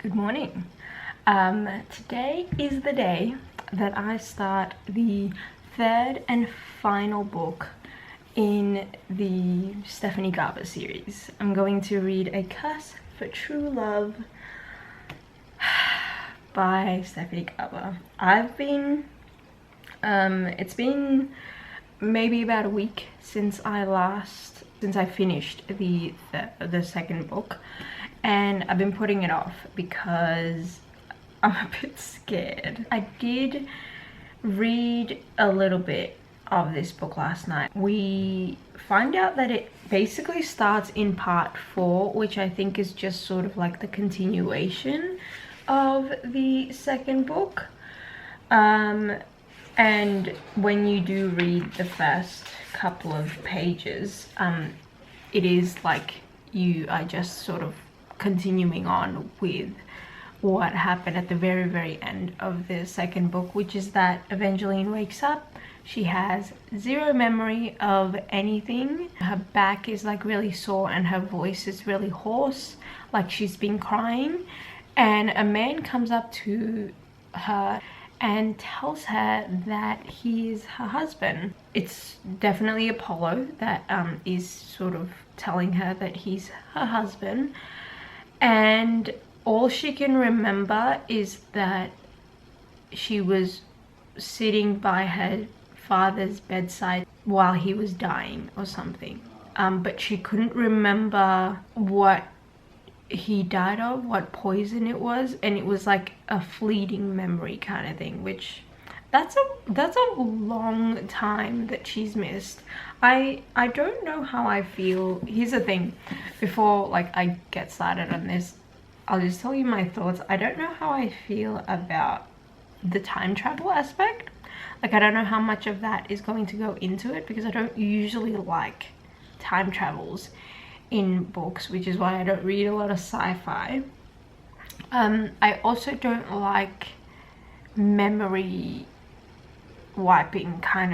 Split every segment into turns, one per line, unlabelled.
Good morning. Today is the day that I start the third and final book in the Stephanie Garber series. I'm going to read A Curse for True Love by Stephanie Garber. It's been maybe about a week since I finished the second book, and I've been putting it off because I'm a bit scared. I did read a little bit of this book last night. We find out that it basically starts in part 4, which I think is just sort of like the continuation of the second book. And when you do read the first couple of pages, it is like you are just sort of continuing on with what happened at the very end of the second book, which is that Evangeline wakes up. She has zero memory of anything. Her back is like really sore and her voice is really hoarse, like she's been crying. And a man comes up to her and tells her that he is her husband. It's definitely Apollo that is sort of telling her that he's her husband. And all she can remember is that she was sitting by her father's bedside while he was dying or something. But she couldn't remember what he died of, what poison it was, and it was like a fleeting memory kind of thing, which that's a long time that she's missed. I don't know how I feel. Here's the thing, before like I get started on this, I'll just tell you my thoughts. I don't know how I feel about the time travel aspect. Like, I don't know how much of that is going to go into it, because I don't usually like time travels in books, which is why I don't read a lot of sci-fi. I also don't like memory wiping kind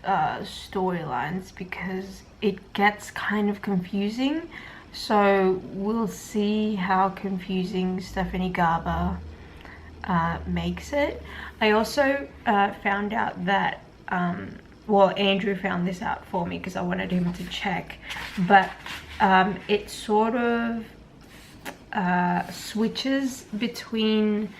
of storylines, because it gets kind of confusing. So we'll see how confusing Stephanie Garber makes it. I also found out that well, Andrew found this out for me because I wanted him to check, but it sort of switches between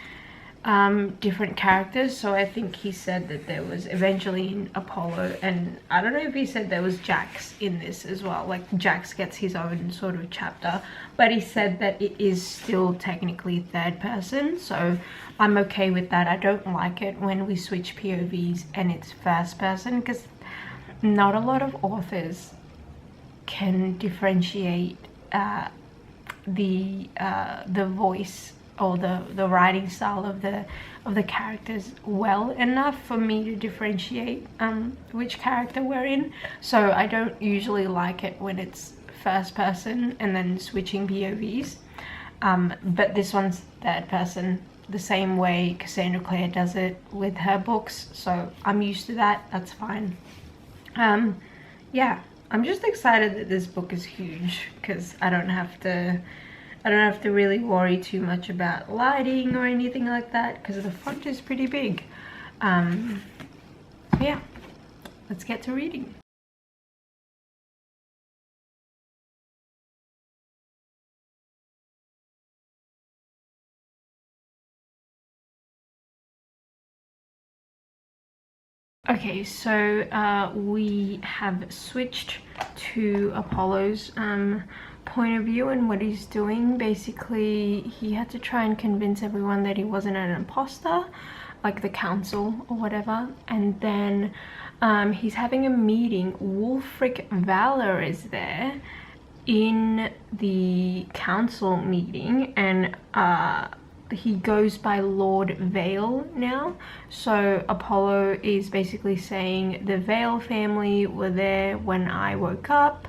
different characters. So I think he said that there was Evangeline, Apollo, and I don't know if he said there was Jax in this as well. Like, Jax gets his own sort of chapter, but he said that it is still technically third person, so I'm okay with that. I don't like it when we switch POVs and it's first person, because not a lot of authors can differentiate the voice or the writing style of the characters well enough for me to differentiate which character we're in. So I don't usually like it when it's first person and then switching POVs, but this one's third person, the same way Cassandra Clare does it with her books, so I'm used to that. That's fine. Yeah, I'm just excited that this book is huge, because I don't have to really worry too much about lighting or anything like that, because the font is pretty big. Yeah, let's get to reading. Okay, so we have switched to Apollo's point of view and what he's doing. Basically, he had to try and convince everyone that he wasn't an imposter, like the council or whatever, and then he's having a meeting. Wulfric Valor is there in the council meeting, and he goes by Lord Vale now. So Apollo is basically saying the Vale family were there when I woke up,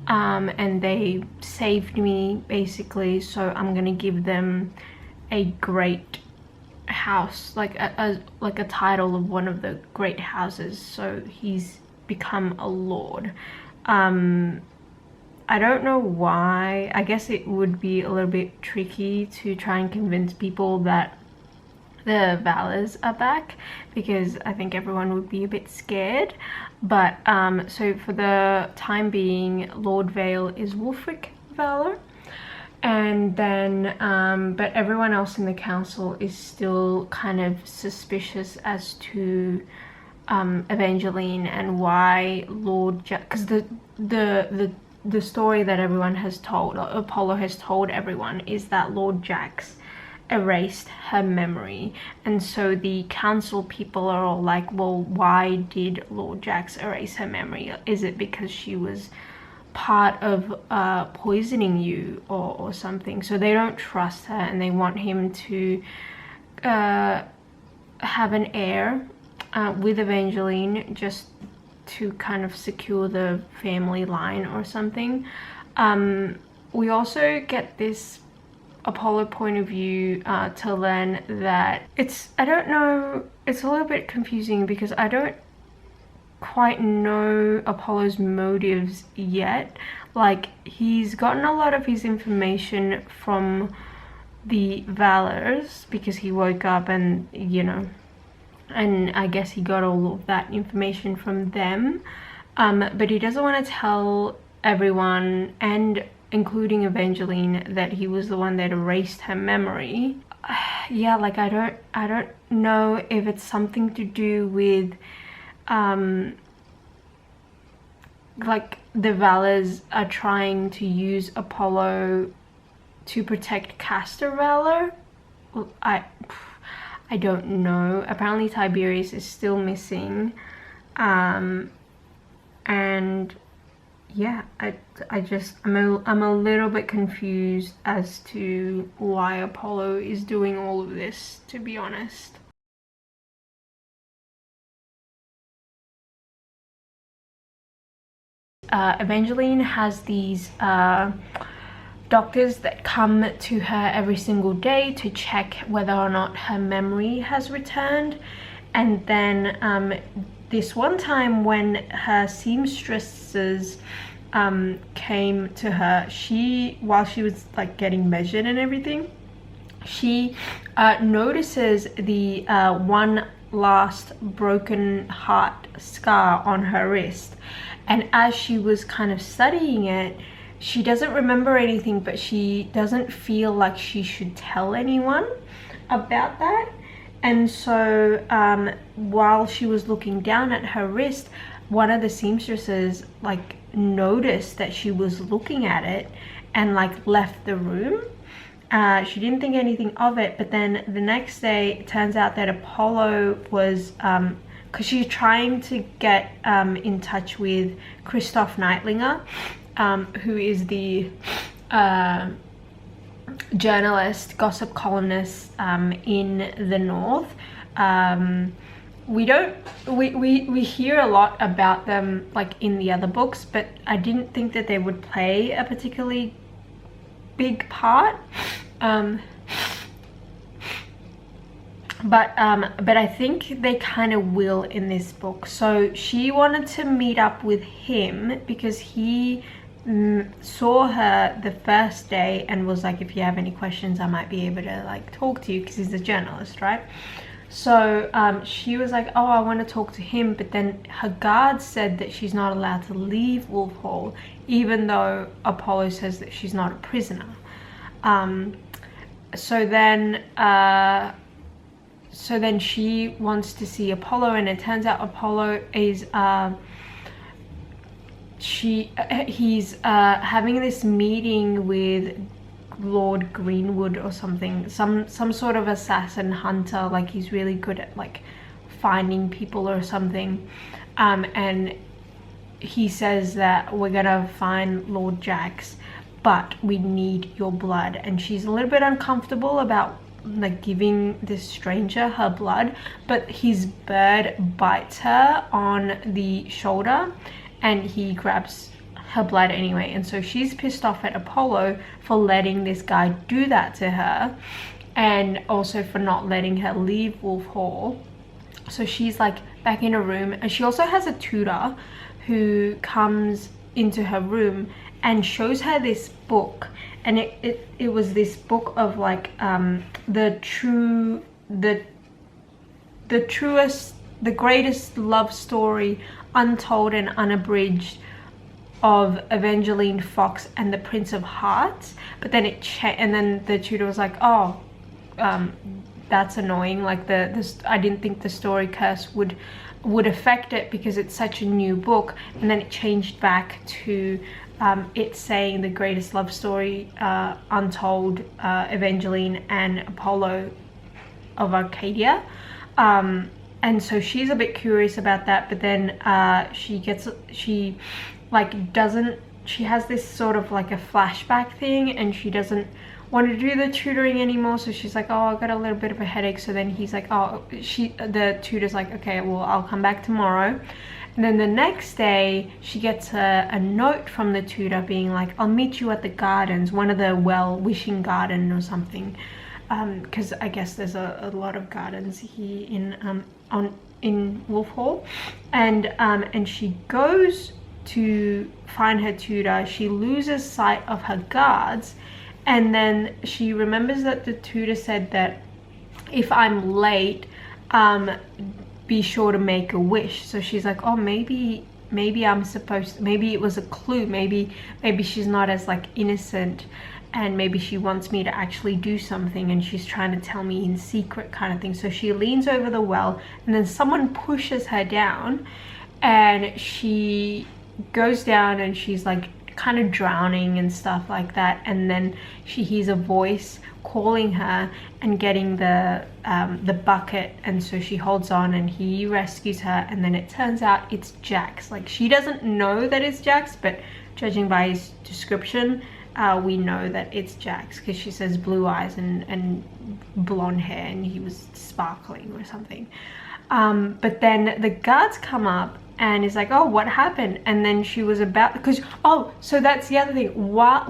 and they saved me basically, so I'm gonna give them a great house, like a title of one of the great houses. So he's become a lord. I don't know why. I guess it would be a little bit tricky to try and convince people that the Valors are back, because I think everyone would be a bit scared. But so for the time being, Lord Vale is Wulfric Valor, and then but everyone else in the council is still kind of suspicious as to Evangeline and why Lord Jack, because the story that everyone has told, or Apollo has told everyone, is that Lord Jax erased her memory. And so the council people are all like, well, why did Lord Jax erase her memory? Is it because she was part of poisoning you or something? So they don't trust her, and they want him to have an heir with Evangeline, just to kind of secure the family line or something. We also get this Apollo point of view to learn that I don't know, it's a little bit confusing because I don't quite know Apollo's motives yet. Like, he's gotten a lot of his information from the Valors because he woke up and, you know, and I guess he got all of that information from them, but he doesn't want to tell everyone, and including Evangeline, that he was the one that erased her memory. Yeah, like I don't know if it's something to do with like the Valors are trying to use Apollo to protect Castor Valor. I don't know. Apparently Tiberius is still missing, and yeah, I'm a little bit confused as to why Apollo is doing all of this, to be honest. Evangeline has these doctors that come to her every single day to check whether or not her memory has returned. And then this one time when her seamstresses came to her, while she was like getting measured and everything, she notices the one last broken heart scar on her wrist. And as she was kind of studying it, she doesn't remember anything, but she doesn't feel like she should tell anyone about that. And so while she was looking down at her wrist, one of the seamstresses like noticed that she was looking at it and like left the room. She didn't think anything of it, but then the next day it turns out that Apollo was because she's trying to get in touch with Christoph Neitlinger, who is the journalist, gossip columnist in the North. We hear a lot about them like in the other books, but I didn't think that they would play a particularly big part. But I think they kind of will in this book. So she wanted to meet up with him because he saw her the first day and was like, if you have any questions, I might be able to like talk to you, because he's a journalist, right? So she was like, oh, I want to talk to him, but then her guard said that she's not allowed to leave Wolf Hall, even though Apollo says that she's not a prisoner. So then she wants to see Apollo, and it turns out Apollo is he's having this meeting with Lord Greenwood or something, some sort of assassin hunter, like he's really good at like finding people or something, and he says that we're gonna find Lord Jax, but we need your blood. And she's a little bit uncomfortable about like giving this stranger her blood, but his bird bites her on the shoulder and he grabs her blood anyway. And so she's pissed off at Apollo for letting this guy do that to her, and also for not letting her leave Wolf Hall. So she's like back in her room, and she also has a tutor who comes into her room and shows her this book, and it was this book of like the truest, the greatest love story, untold and unabridged, of Evangeline Fox and the Prince of Hearts. But then and then the tutor was like, oh, that's annoying, like I didn't think the story curse would affect it because it's such a new book. And then it changed back to it saying the greatest love story untold, Evangeline and Apollo of Arcadia. And so she's a bit curious about that, but then she has this sort of like a flashback thing, and she doesn't want to do the tutoring anymore. So she's like, oh, I got a little bit of a headache. So then he's like, oh, the tutor's like, okay, well, I'll come back tomorrow. And then the next day she gets a note from the tutor being like, I'll meet you at the gardens, one of the wishing garden or something, because I guess there's a lot of gardens here in Wolf Hall. And she goes to find her tutor. She loses sight of her guards, and then she remembers that the tutor said that if I'm late, be sure to make a wish. So she's like, oh, maybe I'm supposed to, maybe it was a clue, maybe she's not as like innocent, and maybe she wants me to actually do something and she's trying to tell me in secret, kind of thing. So she leans over the well, and then someone pushes her down, and she goes down, and she's like kind of drowning and stuff like that. And then she hears a voice calling her and getting the bucket, and so she holds on and he rescues her. And then it turns out it's Jax. Like, she doesn't know that it's Jax, but judging by his description, we know that it's Jax, because she says blue eyes and blonde hair, and he was sparkling or something. But then the guards come up and is like, oh, what happened? And then she was about, because, oh, so that's the other thing.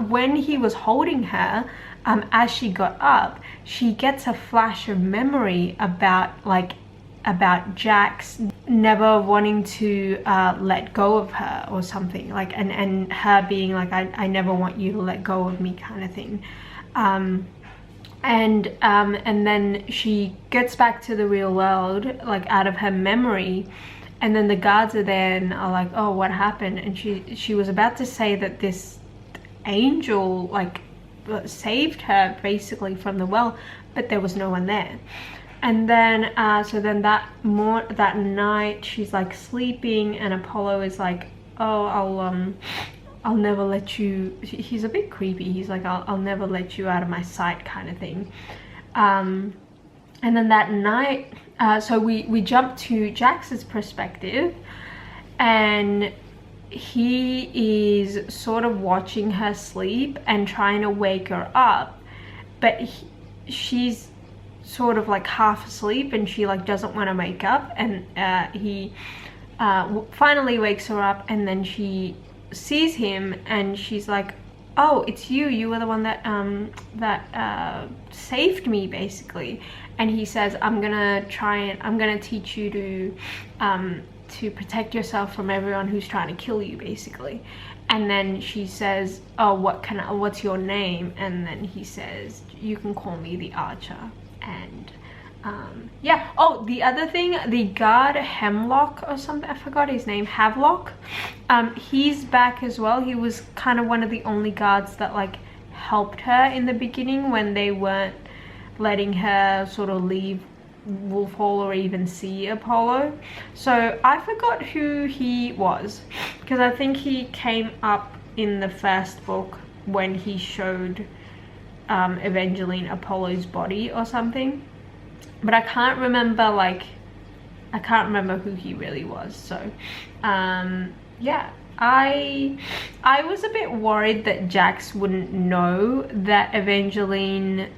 When he was holding her, as she got up, she gets a flash of memory about Jax never wanting to let go of her or something, like, and her being like, I never want you to let go of me, kind of thing. And then she gets back to the real world, like out of her memory, and then the guards are there and are like, oh, what happened? And she was about to say that this angel like saved her basically from the well, but there was no one there. And then so then that night she's like sleeping, and Apollo is like, oh, I'll never let you, he's a bit creepy, he's like, I'll never let you out of my sight, kind of thing. And then that night, so we jump to Jax's perspective, and he is sort of watching her sleep and trying to wake her up, but she's sort of like half asleep, and she like doesn't want to wake up. And he finally wakes her up, and then she sees him, and she's like, oh, it's you were the one that saved me, basically. And he says, I'm gonna teach you to protect yourself from everyone who's trying to kill you, basically. And then she says, oh, what's your name? And then he says, you can call me the Archer. And yeah. Oh, the other thing, the guard Hemlock or something, I forgot his name, Havelock, he's back as well. He was kind of one of the only guards that like helped her in the beginning when they weren't letting her sort of leave Wolf Hall or even see Apollo. So I forgot who he was, because I think he came up in the first book when he showed Evangeline Apollo's body or something, but I can't remember who he really was. So yeah, I was a bit worried that Jax wouldn't know that Evangeline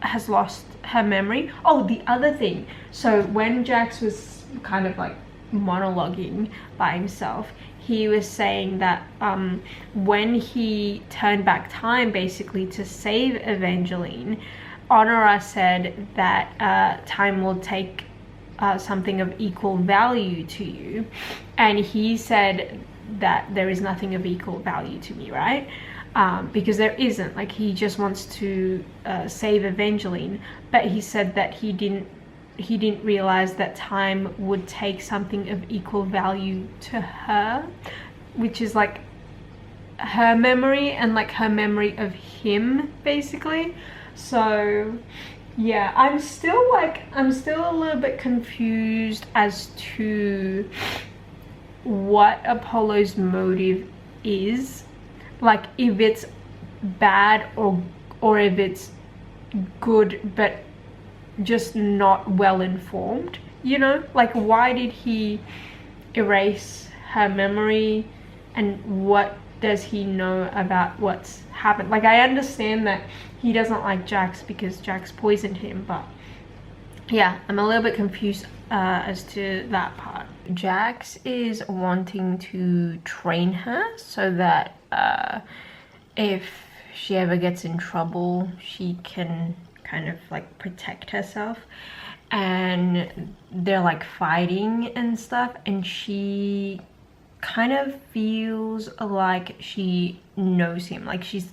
has lost her memory. Oh, the other thing, so when Jax was kind of like monologuing by himself, he was saying that when he turned back time basically to save Evangeline, Honora said that time will take something of equal value to you, and he said that there is nothing of equal value to me, right? Because there isn't. Like, he just wants to save Evangeline, but he said that he didn't realize that time would take something of equal value to her, which is like her memory and like her memory of him, basically. So yeah, I'm still a little bit confused as to what Apollo's motive is, like if it's bad or if it's good but just not well informed, you know? Like, why did he erase her memory, and what does he know about what's happened? Like, I understand that he doesn't like Jax because Jax poisoned him, but yeah, I'm a little bit confused as to that part. Jax is wanting to train her so that if she ever gets in trouble, she can kind of like protect herself, and they're like fighting and stuff, and she kind of feels like she knows him. Like she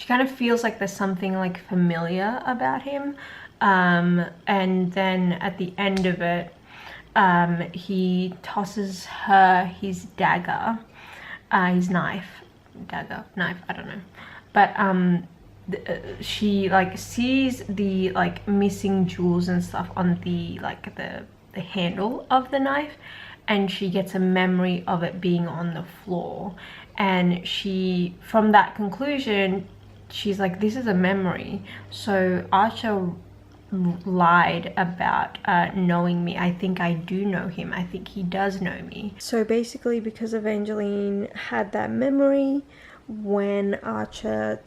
kind of feels like there's something like familiar about him, and then at the end of it, he tosses her his dagger, his knife, I don't know, but she like sees the like missing jewels and stuff on the like the handle of the knife, and she gets a memory of it being on the floor, and she, from that conclusion, she's like, this is a memory. So Archer lied about knowing me. I think I do know him. I think he does know me. So basically, because Evangeline had that memory, when Archer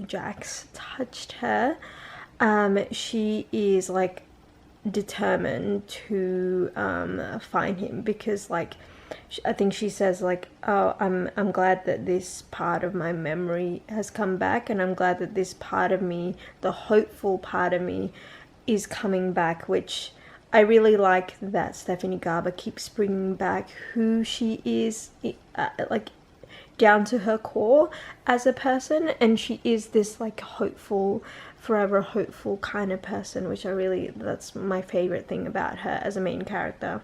Jax touched her, she is like determined to find him, because like I think she says like, oh, I'm glad that this part of my memory has come back, and I'm glad that this part of me, the hopeful part of me, is coming back, which I really like that Stephanie Garber keeps bringing back who she is, like down to her core as a person, and she is this like hopeful, forever hopeful kind of person, which that's my favorite thing about her as a main character.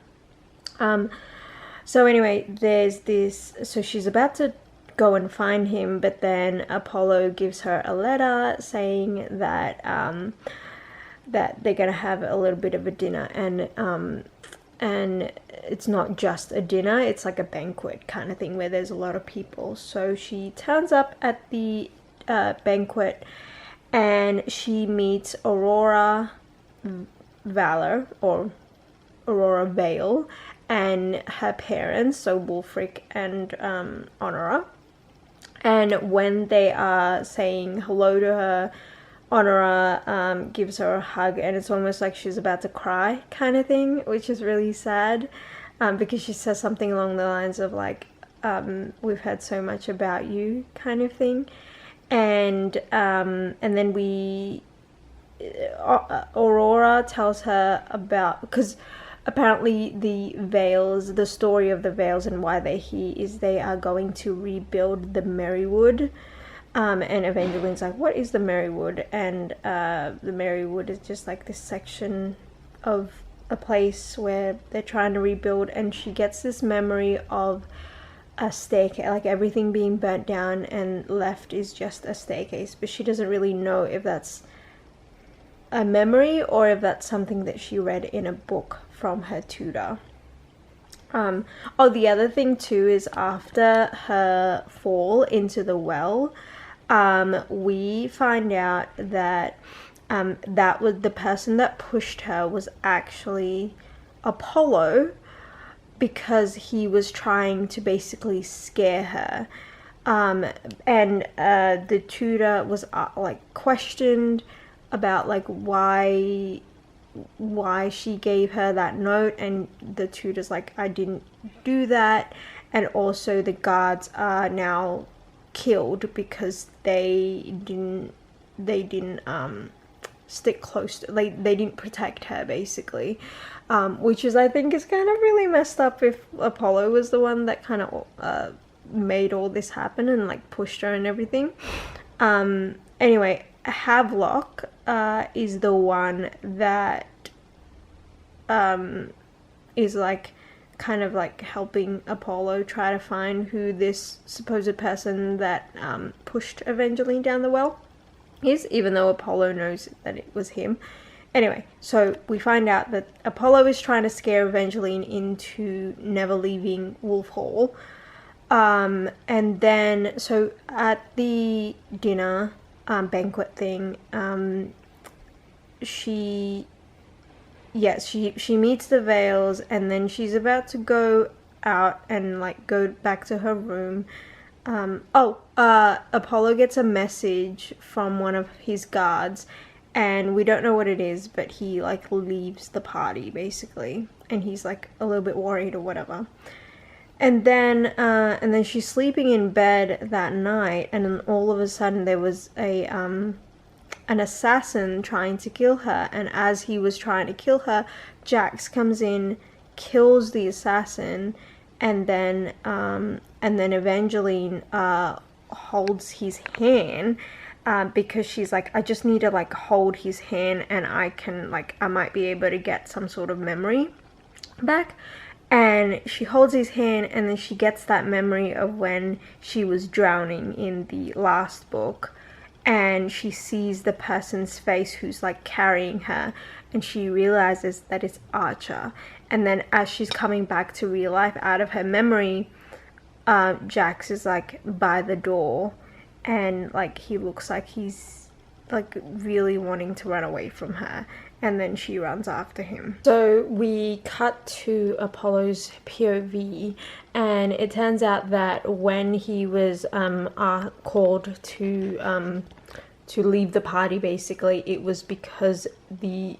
So anyway, there's this, so she's about to go and find him, but then Apollo gives her a letter saying that that they're gonna have a little bit of a dinner, and it's not just a dinner, it's like a banquet kind of thing where there's a lot of people. So she turns up at the banquet, and she meets Aurora Valor, or Aurora Vale, and her parents, so Wulfric and Honora. And when they are saying hello to her, Honora gives her a hug, and it's almost like she's about to cry kind of thing, which is really sad, because she says something along the lines of like, we've heard so much about you kind of thing. And then Aurora tells her about, because apparently the story of the Vales and why they're here is they are going to rebuild the Merrywood. And Evangeline's like, what is the Merrywood? And the Merrywood is just like this section of a place where they're trying to rebuild, and she gets this memory of a staircase, like everything being burnt down and left is just a staircase, but she doesn't really know if that's a memory or if that's something that she read in a book from her tutor. The other thing too is after her fall into the well, we find out that that was the person that pushed her was actually Apollo, because he was trying to basically scare her. And the tutor was like questioned about like why she gave her that note, and the tutor's like, I didn't do that. And also the guards are now killed because they didn't stick close to, like they didn't protect her basically, which is, I think, is kind of really messed up if Apollo was the one that kind of
made all this happen and like pushed her and everything. Anyway, Havelock is the one that is like kind of like helping Apollo try to find who this supposed person that pushed Evangeline down the well is, even though Apollo knows that it was him. Anyway, so we find out that Apollo is trying to scare Evangeline into never leaving Wolf Hall. And then, so at the dinner banquet thing, she meets the Vales, and then she's about to go out and like go back to her room. Apollo gets a message from one of his guards, and we don't know what it is, but he like leaves the party basically, and he's like a little bit worried or whatever. And then she's sleeping in bed that night, and then all of a sudden there was an assassin trying to kill her, and as he was trying to kill her, Jax comes in, kills the assassin, and then Evangeline holds his hand because she's like, I just need to like hold his hand, and I might be able to get some sort of memory back. And she holds his hand, and then she gets that memory of when she was drowning in the last book, and she sees the person's face who's like carrying her, and she realizes that it's Archer. And then as she's coming back to real life out of her memory, Jax is like by the door, and like he looks like he's like really wanting to run away from her, and then she runs after him. So we cut to Apollo's POV, and it turns out that when he was called to leave the party, basically it was because the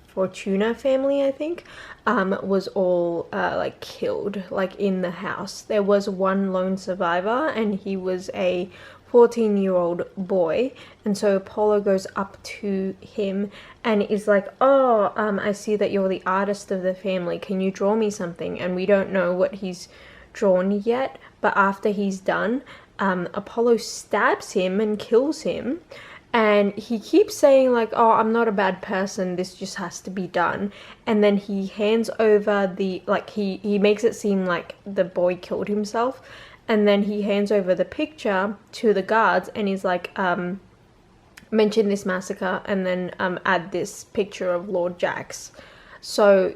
Fortuna family, I think, was all like killed like in the house. There was one lone survivor, and he was a 14-year-old boy, and so Apollo goes up to him and is like, I see that you're the artist of the family, can you draw me something? And we don't know what he's drawn yet, but after he's done, Apollo stabs him and kills him, and he keeps saying like, I'm not a bad person, this just has to be done. And then he hands over the, like, he makes it seem like the boy killed himself, and then he hands over the picture to the guards, and he's like, mention this massacre, and then add this picture of Lord Jax. So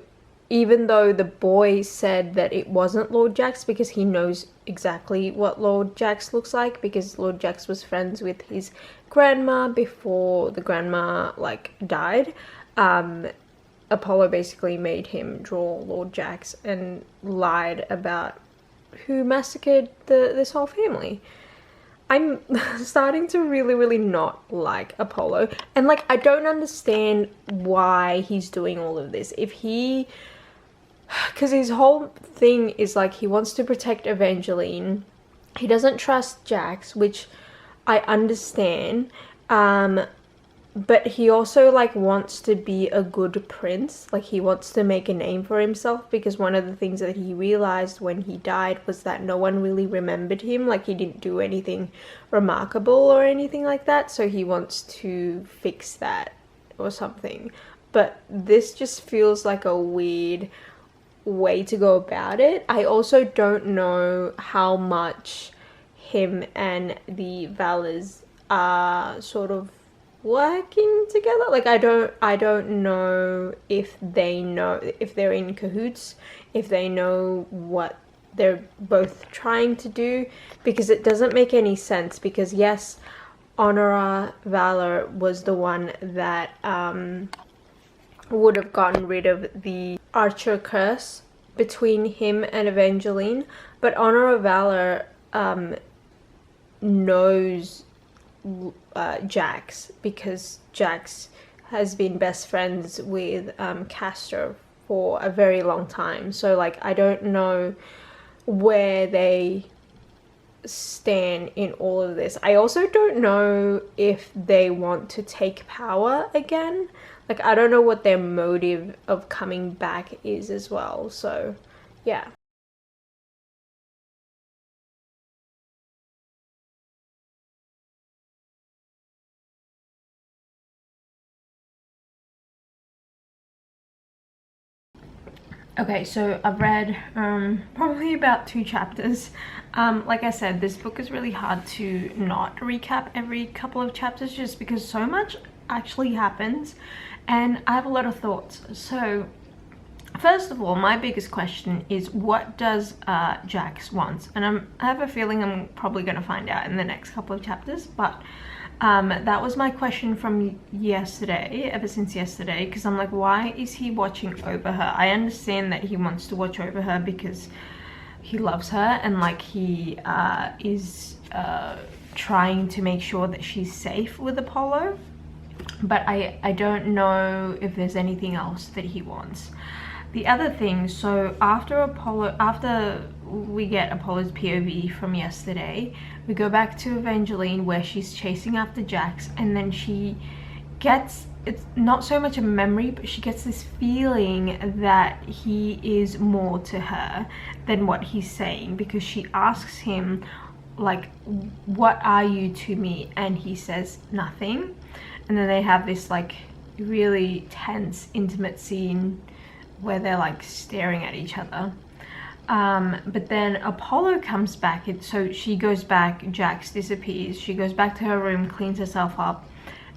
even though the boy said that it wasn't Lord Jax, because he knows exactly what Lord Jax looks like, because Lord Jax was friends with his grandma before the grandma like died, Apollo basically made him draw Lord Jax and lied about who massacred this whole family. I'm starting to really not like Apollo, and like I don't understand why he's doing all of this. Because his whole thing is like he wants to protect Evangeline, he doesn't trust Jax, which I understand, but he also like wants to be a good prince, like he wants to make a name for himself, because one of the things that he realized when he died was that no one really remembered him, like he didn't do anything remarkable or anything like that, so he wants to fix that or something. But this just feels like a weird way to go about it. I also don't know how much him and the Valors are sort of working together. Like I don't know if they know, if they're in cahoots, if they know what they're both trying to do, because it doesn't make any sense. Because yes, Honora Valor was the one that would have gotten rid of the Archer curse between him and Evangeline, but Honora Valor knows Jax, because Jax has been best friends with Castor for a very long time. So like I don't know where they stand in all of this. I also don't know if they want to take power again. Like I don't know what their motive of coming back is as well. So yeah.
Okay, so I've read probably about 2 chapters. Like I said, this book is really hard to not recap every couple of chapters just because so much actually happens and I have a lot of thoughts. So first of all, my biggest question is, what does Jax want? And I have a feeling I'm probably going to find out in the next couple of chapters, but that was my question from yesterday, ever since yesterday, because I'm like, why is he watching over her? I understand that he wants to watch over her because he loves her and like he is trying to make sure that she's safe with Apollo, but I don't know if there's anything else that he wants. The other thing, so after we get Apollo's POV from yesterday, we go back to Evangeline where she's chasing after Jax, and then she gets, it's not so much a memory, but she gets this feeling that he is more to her than what he's saying, because she asks him like, what are you to me? And he says nothing. And then they have this like really tense, intimate scene where they're like staring at each other. But then Apollo comes back, so she goes back, Jax disappears, she goes back to her room, cleans herself up,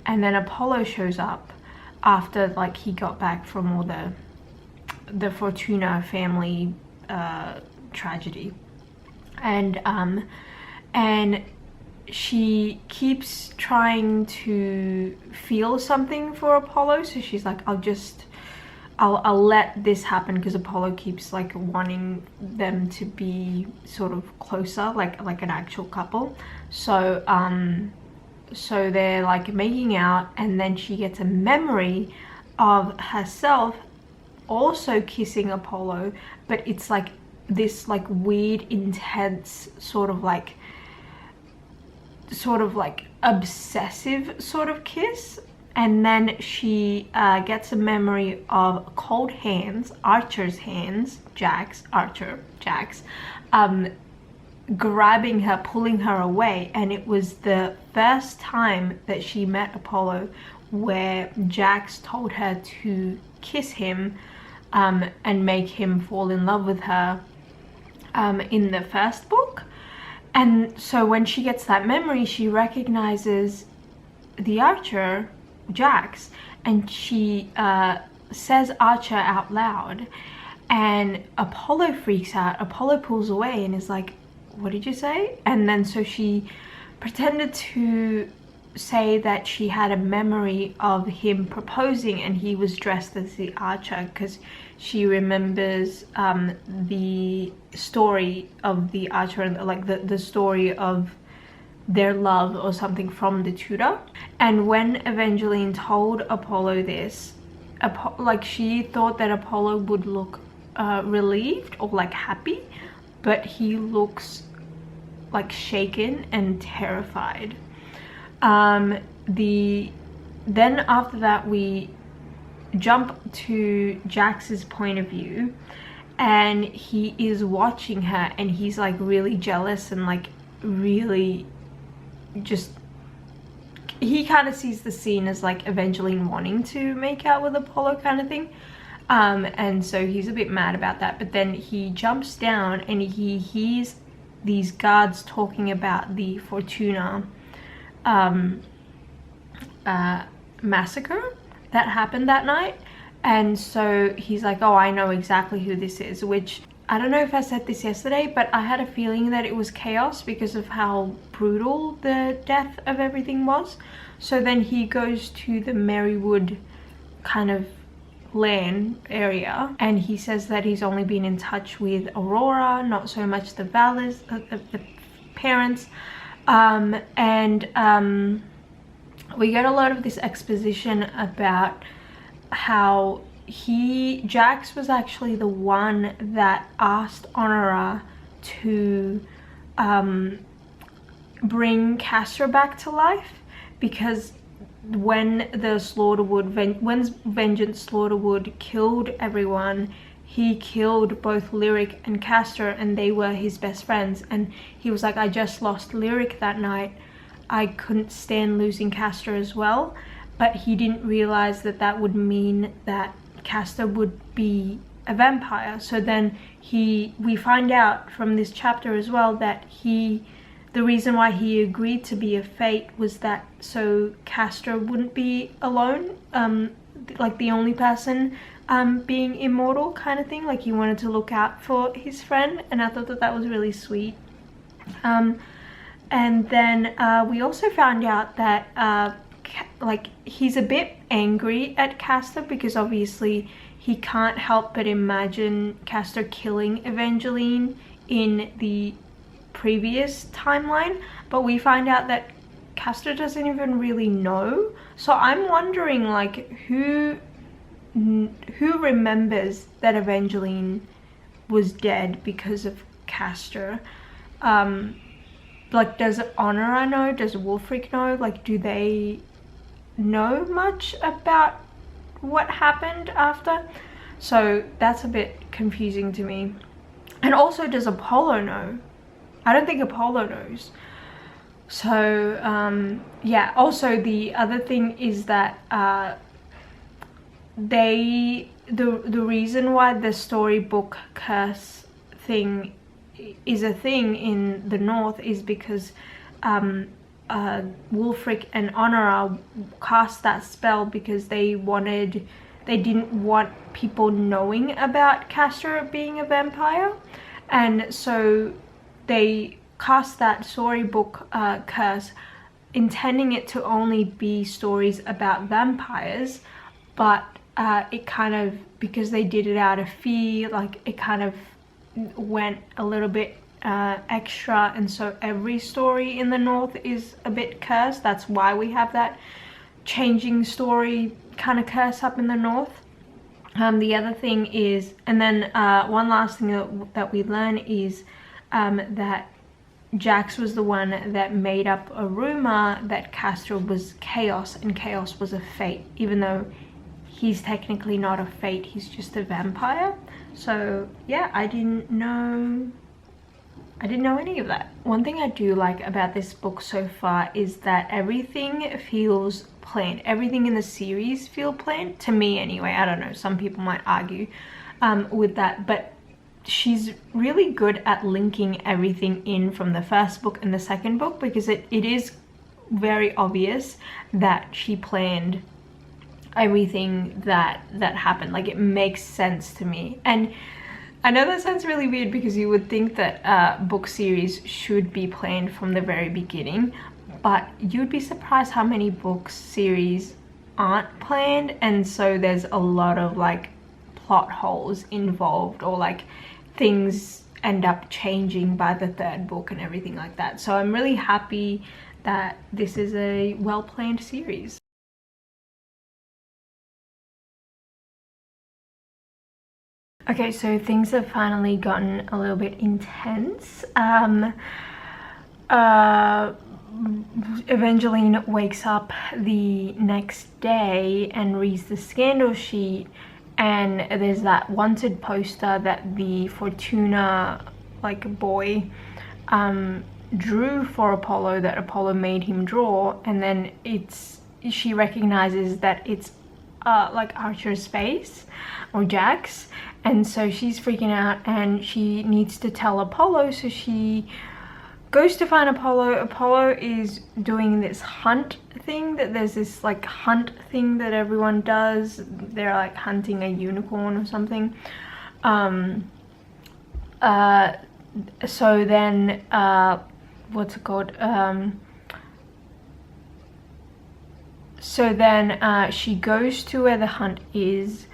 and then Apollo shows up after like he got back from all the Fortuna family tragedy, and she keeps trying to feel something for Apollo, so she's like, I'll let this happen, because Apollo keeps like wanting them to be sort of closer, like an actual couple. So so they're like making out, and then she gets a memory of herself also kissing Apollo, but it's like this like weird, intense sort of like obsessive sort of kiss. And then she gets a memory of cold hands, Archer's hands, Jax, grabbing her, pulling her away. And it was the first time that she met Apollo where Jax told her to kiss him and make him fall in love with her in the first book. And so when she gets that memory, she recognizes the Archer, Jax, and she says Archer out loud, and Apollo freaks out. Apollo pulls away and is like, what did you say? And then so she pretended to say that she had a memory of him proposing and he was dressed as the Archer, because she remembers the story of the Archer, like the story of their love or something from the tutor. And when Evangeline told Apollo this, like she thought that Apollo would look relieved or like happy, but he looks like shaken and terrified. Then after that we jump to Jax's point of view, and he is watching her and he's like really jealous and like really just, he kind of sees the scene as like Evangeline wanting to make out with Apollo kind of thing, and so he's a bit mad about that. But then he jumps down and he hears these guards talking about the Fortuna massacre that happened that night, and so he's like, oh, I know exactly who this is, which I don't know if I said this yesterday, but I had a feeling that it was chaos because of how brutal the death of everything was. So then he goes to the Marywood kind of land area, and he says that he's only been in touch with Aurora, not so much the Valors, the parents, we get a lot of this exposition about how Jax was actually the one that asked Honora to bring Castor back to life, because when Vengeance Slaughterwood killed everyone, he killed both Lyric and Castor, and they were his best friends. And he was like, I just lost Lyric that night, I couldn't stand losing Castor as well. But he didn't realize that that would mean that Castor would be a vampire. So then we find out from this chapter as well that the reason why he agreed to be a fate was that so Castor wouldn't be alone, like the only person being immortal kind of thing. Like he wanted to look out for his friend, and I thought that that was really sweet. And then we also found out that like he's a bit angry at Castor because obviously he can't help but imagine Castor killing Evangeline in the previous timeline, but we find out that Castor doesn't even really know. So I'm wondering, like, who remembers that Evangeline was dead because of Castor? Like, does Honora know? Does Wulfric know? Like, do they know much about what happened after? So that's a bit confusing to me. And also, does Apollo know? I don't think Apollo knows. So yeah, also the other thing is that the reason why the storybook curse thing is a thing in the North is because Wulfric and Honora cast that spell because they didn't want people knowing about Castor being a vampire, and so they cast that storybook curse, intending it to only be stories about vampires, but it kind of, because they did it out of fear, like it kind of went a little bit extra, and so every story in the North is a bit cursed. That's why we have that changing story kind of curse up in the North. The other thing is, and then one last thing that we learn is that Jax was the one that made up a rumor that Castor was Chaos and Chaos was a fate, even though he's technically not a fate, he's just a vampire. So yeah, I didn't know any of that. One thing I do like about this book so far is that everything feels planned. Everything in the series feels planned, to me anyway. I don't know, some people might argue with that, but she's really good at linking everything in from the first book and the second book, because it is very obvious that she planned everything that happened. Like, it makes sense to me. And I know that sounds really weird because you would think that book series should be planned from the very beginning, but you'd be surprised how many book series aren't planned, and so there's a lot of like plot holes involved, or like things end up changing by the third book and everything like that. So I'm really happy that this is a well-planned series. Okay, so things have finally gotten a little bit intense. Evangeline wakes up the next day and reads the scandal sheet, and there's that wanted poster that the Fortuna like boy drew for Apollo, that Apollo made him draw, and then she recognizes that it's like Archer's face or Jax, and so she's freaking out and she needs to tell Apollo. So she goes to find Apollo. Apollo is doing this hunt thing, that there's this like hunt thing that everyone does. They're like hunting a unicorn or something. So then what's it called? So then she goes to where the hunt is.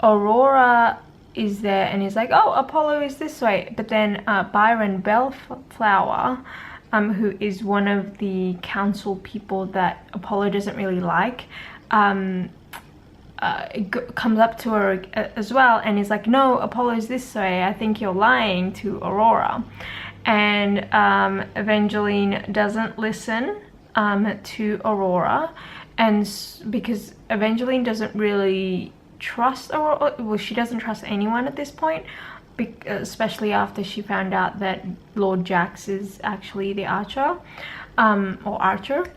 Aurora is there and is like, oh, Apollo is this way. But then Byron Bellflower, who is one of the council people that Apollo doesn't really like, comes up to her as well and is like, no, Apollo's this way, I think you're lying, to Aurora. And Evangeline doesn't listen to Aurora, and because Evangeline doesn't really trust Aurora, well, she doesn't trust anyone at this point, especially after she found out that Lord Jax is actually the Archer, or Archer.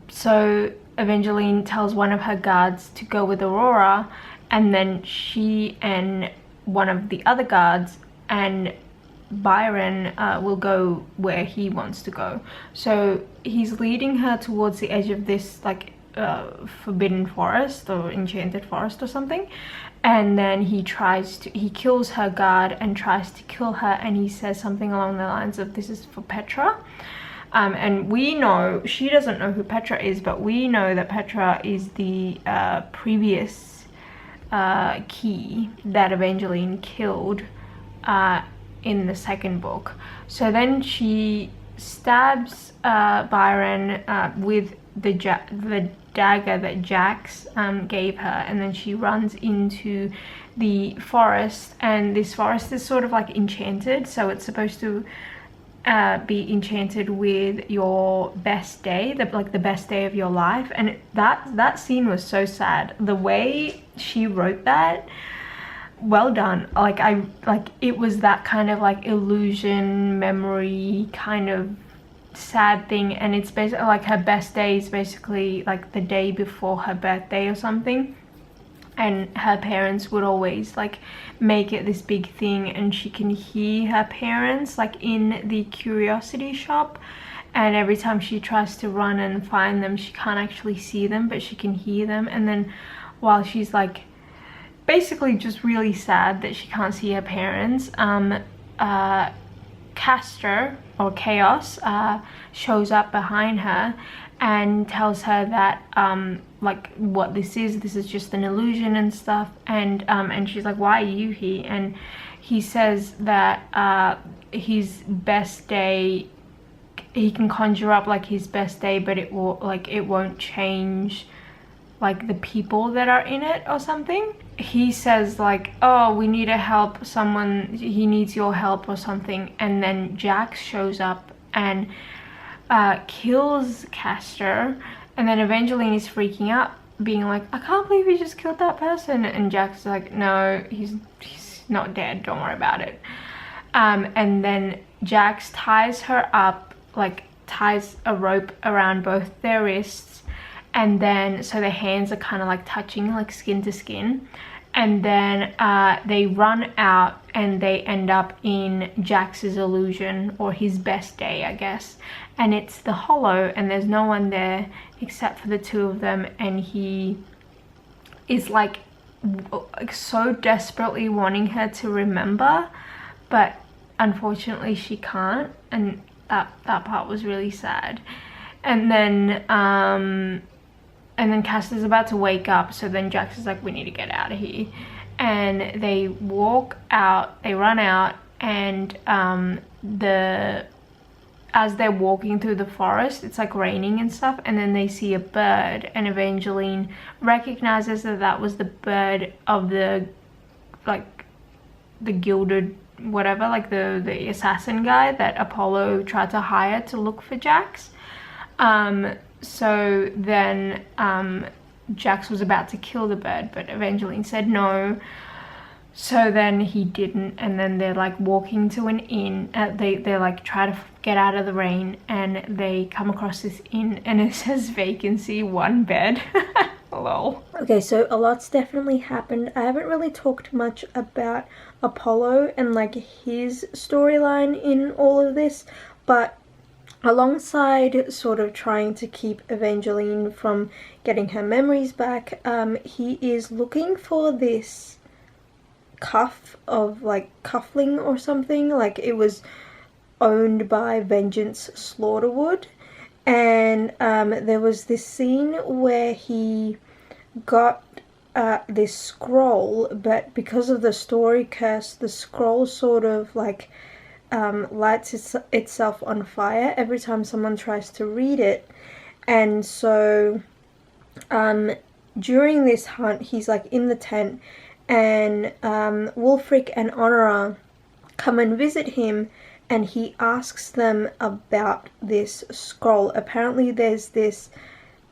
So Evangeline tells one of her guards to go with Aurora, and then she and one of the other guards and Byron will go where he wants to go. So he's leading her towards the edge of this like forbidden forest or enchanted forest or something, and then he kills her guard and tries to kill her, and he says something along the lines of, "This is for Petra." And we know, she doesn't know who Petra is, but we know that Petra is the previous key that Evangeline killed in the second book. So then she stabs Byron with the dagger that Jax gave her, and then she runs into the forest, and this forest is sort of like enchanted, so it's supposed to be enchanted with your best day, the best day of your life. And that scene was so sad. The way she wrote that, well done. It was that kind of like illusion memory kind of sad thing, and it's basically like her best day is basically like the day before her birthday or something, and her parents would always like make it this big thing, and she can hear her parents like in the curiosity shop, and every time she tries to run and find them, she can't actually see them, but she can hear them. And then while she's like basically just really sad that she can't see her parents, Castor or Chaos shows up behind her and tells her that like what this is just an illusion and stuff, and she's like, "Why are you here?" And he says that his best day, he can conjure up like his best day, but it won't change like the people that are in it or something. He says like, "Oh, we need to help someone, he needs your help," or something, and then Jax shows up and kills Castor, and then Evangeline is freaking out, being like, "I can't believe you just killed that person," and Jax is like, "No, he's not dead, don't worry about it." And then Jax ties her up, like ties a rope around both their wrists, and then so their hands are kind of like touching, like skin to skin, and then they run out and they end up in Jax's illusion, or his best day, I guess, and it's the Hollow, and there's no one there except for the two of them, and he is like so desperately wanting her to remember, but unfortunately she can't, and that part was really sad. And then Castor's about to wake up, so then Jax is like, "We need to get out of here." And they walk out, they run out, and as they're walking through the forest, it's like raining and stuff, and then they see a bird, and Evangeline recognizes that was the bird of the gilded whatever, like the assassin guy that Apollo tried to hire to look for Jax. So then Jax was about to kill the bird, but Evangeline said no, so then he didn't. And then they're like walking to an inn, they like try to get out of the rain, and they come across this inn, and it says vacancy, 1 bed. Lol. Okay, so a lot's definitely happened. I haven't really talked much about Apollo and like his storyline in all of this, but alongside sort of trying to keep Evangeline from getting her memories back, he is looking for this cuff of like cuffling or something, like it was owned by Vengeance Slaughterwood, and there was this scene where he got this scroll, but because of the story curse, the scroll sort of like lights itself on fire every time someone tries to read it. And so during this hunt, he's like in the tent, and Wulfric and Honora come and visit him, and he asks them about this scroll. Apparently there's this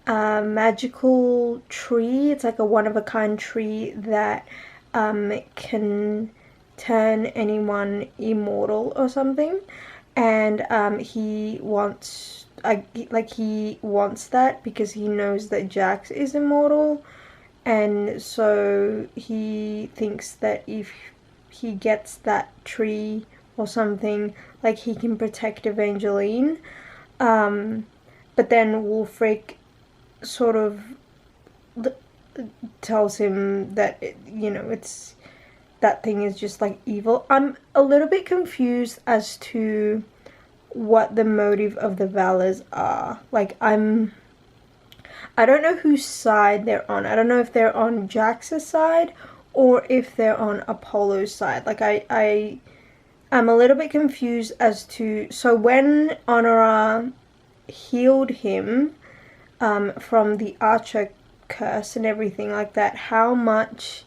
magical tree, it's like a one-of-a-kind tree that can turn anyone immortal or something, and he wants that because he knows that Jax is immortal,
and so he thinks that if he gets that tree or something, like he can protect Evangeline. But then Wulfric sort of tells him that, you know, it's, that thing is just like evil. I'm a little bit confused as to what the motive of the Valors are. Like, I don't know whose side they're on. I don't know if they're on Jax's side or if they're on Apollo's side. Like, I'm a little bit confused as to, so when Honora healed him from the Archer curse and everything like that, how much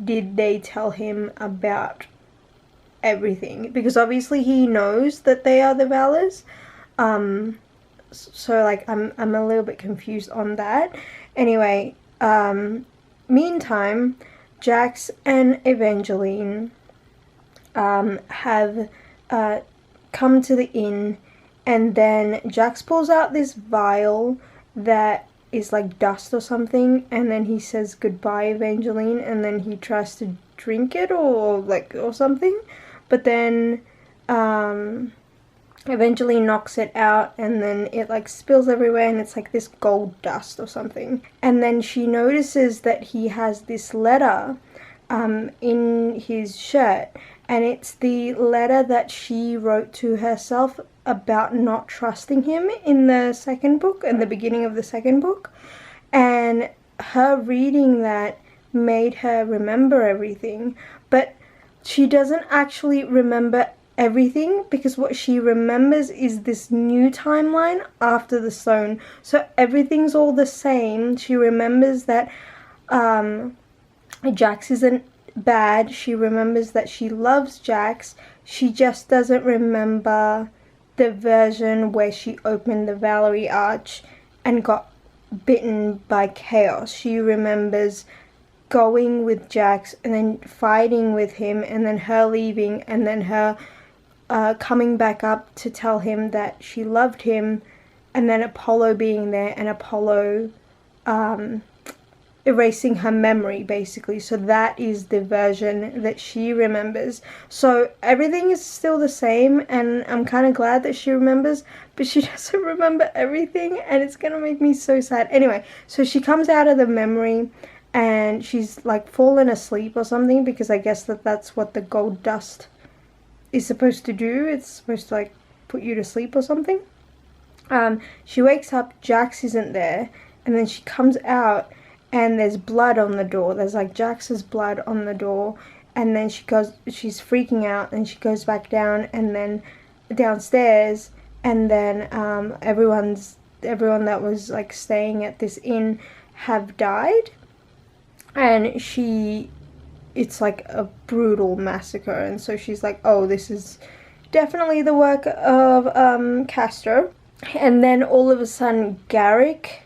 did they tell him about everything? Because obviously he knows that they are the Valors. So like I'm a little bit confused on that. Anyway, meantime, Jax and Evangeline have come to the inn, and then Jax pulls out this vial that is like dust or something, and then he says goodbye Evangeline, and then he tries to drink it or something, but then Evangeline knocks it out, and then it like spills everywhere, and it's like this gold dust or something. And then she notices that he has this letter in his shirt, and it's the letter that she wrote to herself about not trusting him in the second book, in the beginning of the second book. And her reading that made her remember everything, but she doesn't actually remember everything, because what she remembers is this new timeline after the stone. So everything's all the same. She remembers that Jax isn't bad. She remembers that she loves Jax. She just doesn't remember the version where she opened the Valerie Arch and got bitten by chaos. She remembers going with Jax and then fighting with him, and then her leaving, and then her coming back up to tell him that she loved him, and then Apollo being there, and Apollo erasing her memory, basically. So that is the version that she remembers. So everything is still the same, and I'm kind of glad that she remembers, but she doesn't remember everything, and it's gonna make me so sad. Anyway, so she comes out of the memory, and she's like fallen asleep or something, because I guess that's what the gold dust is supposed to do. It's supposed to like put you to sleep or something. She wakes up, Jax isn't there, and then she comes out, and there's blood on the door. There's like Jax's blood on the door, and then she's freaking out, and she goes back down, and then downstairs, and then everyone that was like staying at this inn have died, and it's like a brutal massacre, and so she's like, oh, this is definitely the work of Castro. And then all of a sudden Garrick,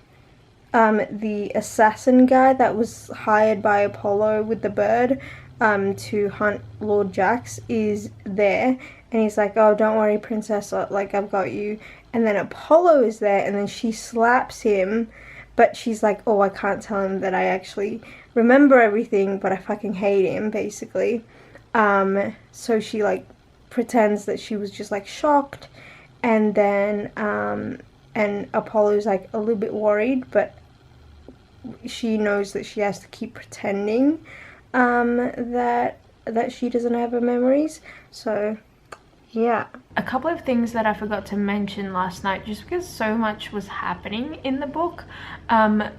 the assassin guy that was hired by Apollo with the bird to hunt Lord Jax, is there, and he's like, oh, don't worry, princess, like, I've got you. And then Apollo is there, and then she slaps him, but she's like, oh, I can't tell him that I actually remember everything, but I fucking hate him, basically. So she like pretends that she was just like shocked, and then and Apollo's like a little bit worried, but she knows that she has to keep pretending that she doesn't have her memories. So yeah.
A couple of things that I forgot to mention last night, just because so much was happening in the book.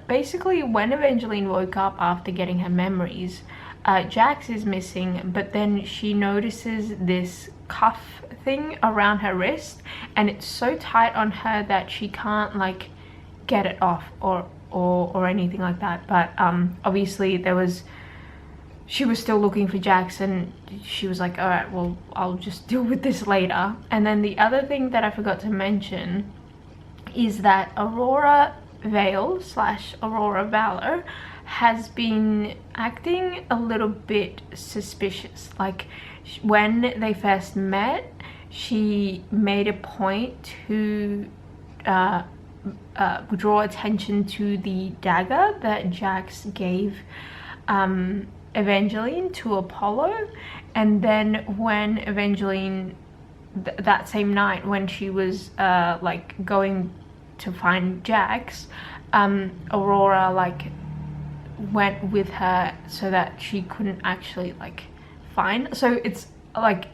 Basically, when Evangeline woke up after getting her memories, Jax is missing, but then she notices this cuff thing around her wrist, and it's so tight on her that she can't like get it off or anything like that. But obviously she was still looking for Jax, and she was like, alright, well, I'll just deal with this later. And then the other thing that I forgot to mention is that Aurora Vale / Aurora Valor has been acting a little bit suspicious. Like, when they first met, she made a point to draw attention to the dagger that Jax gave Evangeline to Apollo. And then when Evangeline, that same night when she was like going to find Jax, Aurora like went with her so that she couldn't actually like find. So it's like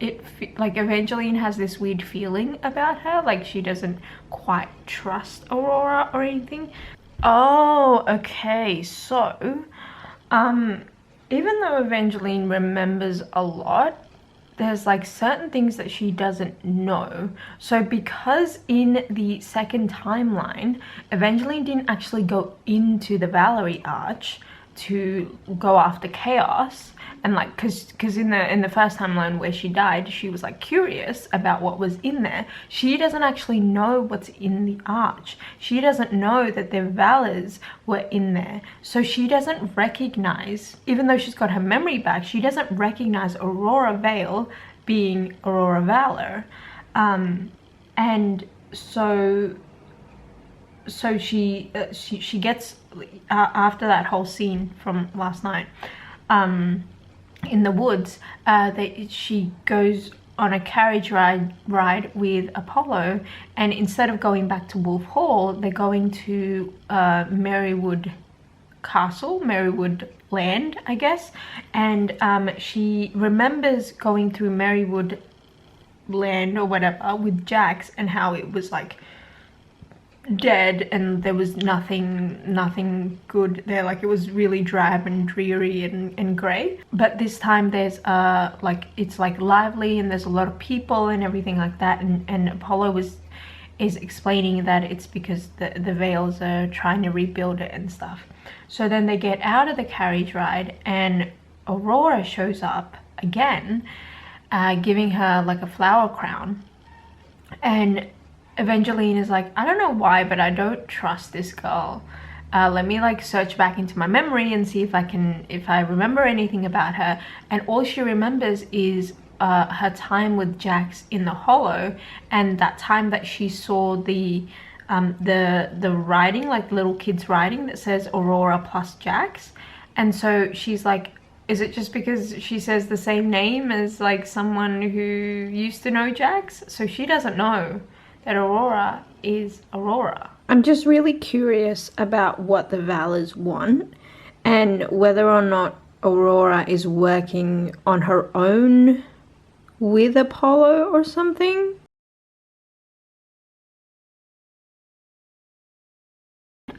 like Evangeline has this weird feeling about her, like she doesn't quite trust Aurora or anything. Oh, okay. So even though Evangeline remembers a lot, there's like certain things that she doesn't know. So because in the second timeline, Evangeline didn't actually go into the Valerie Arch to go after Chaos, and like because in the first timeline where she died, she was like curious about what was in there. She doesn't actually know what's in the arch. She doesn't know that the Valors were in there, so she doesn't recognize, even though she's got her memory back, she doesn't recognize Aurora Vale being Aurora Valor. And so she gets, after that whole scene from last night in the woods, she goes on a carriage ride with Apollo, and instead of going back to Wolf Hall, they're going to Marywood Castle, Marywood Land, I guess. And she remembers going through Marywood Land or whatever with Jax, and how it was like dead and there was nothing good there, like it was really drab and dreary and grey. But this time there's like it's like lively and there's a lot of people and everything like that, and Apollo is explaining that it's because the Vales are trying to rebuild it and stuff. So then they get out of the carriage ride and Aurora shows up again, giving her like a flower crown. And Evangeline is like, I don't know why, but I don't trust this girl. Let me like search back into my memory and see if I remember anything about her. And all she remembers is her time with Jax in the Hollow, and that time that she saw the writing, like little kids writing that says Aurora plus Jax. And so she's like, is it just because she says the same name as like someone who used to know Jax? So she doesn't know that Aurora is Aurora. I'm just really curious about what the Valors want, and whether or not Aurora is working on her own with Apollo or something.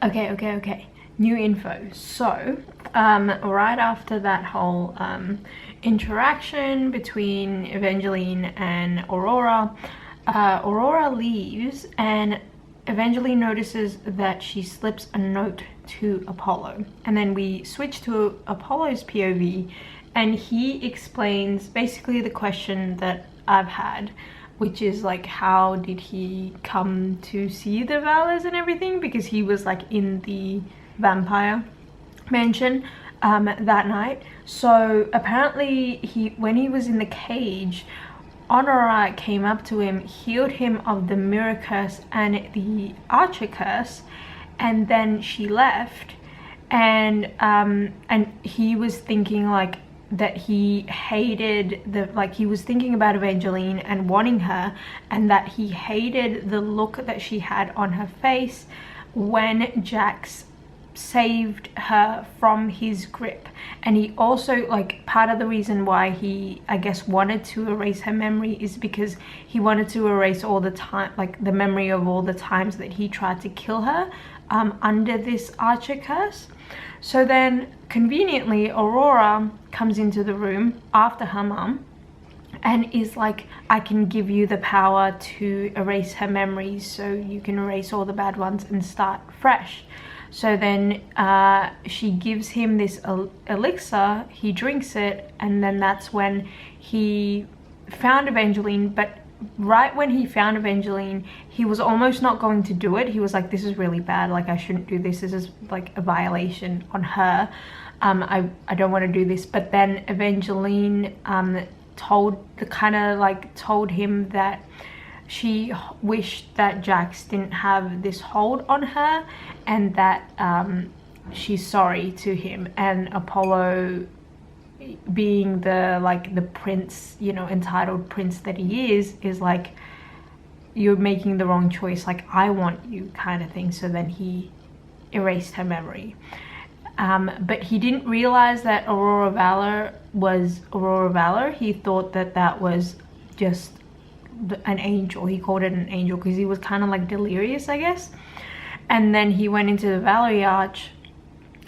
Okay. New info. So, right after that whole interaction between Evangeline and Aurora, Aurora leaves, and Evangeline notices that she slips a note to Apollo. And then we switch to Apollo's POV, and he explains basically the question that I've had, which is like, how did he come to see the Valors and everything, because he was like in the vampire mansion that night. So apparently when he was in the cage, Honora came up to him, healed him of the mirror curse and the archer curse, and then she left. And he was thinking like that he hated he was thinking about Evangeline and wanting her, and that he hated the look that she had on her face when Jax saved her from his grip. And he also, like, part of the reason why he, I guess, wanted to erase her memory is because he wanted to erase all the time, like the memory of all the times that he tried to kill her under this archer curse. So then conveniently Aurora comes into the room after her mum and is like, I can give you the power to erase her memories so you can erase all the bad ones and start fresh. So then she gives him this elixir, he drinks it, and then that's when he found Evangeline. But right when he found Evangeline, he was almost not going to do it. He was like, this is really bad, like I shouldn't do this, this is like a violation on her. I don't want to do this. But then Evangeline told him that she wished that Jax didn't have this hold on her, and that she's sorry to him. And Apollo, being the prince, you know, entitled prince that he is like, you're making the wrong choice, like I want you, kind of thing. So then he erased her memory. But he didn't realize that Aurora Valor was Aurora Valor. He thought that that was just an angel. He called it an angel because he was kind of like delirious, I guess. And then he went into the Valerie Arch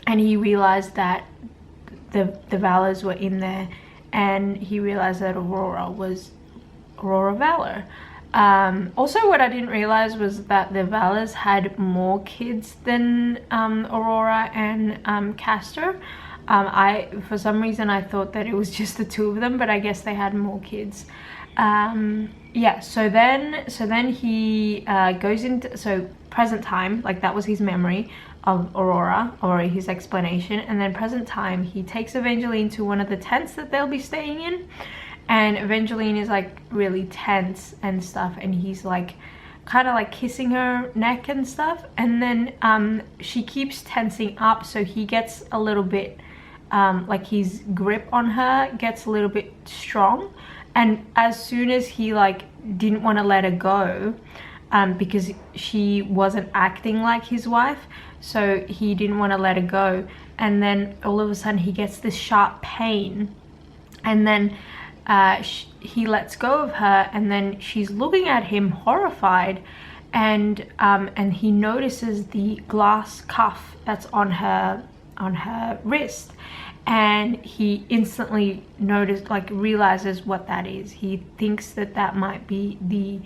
and he realized that the Valors were in there, and he realized that Aurora was Aurora Valor. Also, what I didn't realize was that the Valors had more kids than Aurora and Castor. For some reason I thought that it was just the two of them, but I guess they had more kids. Yeah, so then he goes into, so present time, like that was his memory of Aurora, or his explanation. And then present time, he takes Evangeline to one of the tents that they'll be staying in, and Evangeline is like really tense and stuff, and he's like kind of like kissing her neck and stuff. And then she keeps tensing up, so he gets a little bit like his grip on her gets a little bit strong. And as soon as he like didn't want to let her go, because she wasn't acting like his wife, so he didn't want to let her go. And then all of a sudden he gets this sharp pain, and then he lets go of her, and then she's looking at him horrified, and he notices the glass cuff that's on her wrist, and he instantly realizes what that is. He thinks that that might be the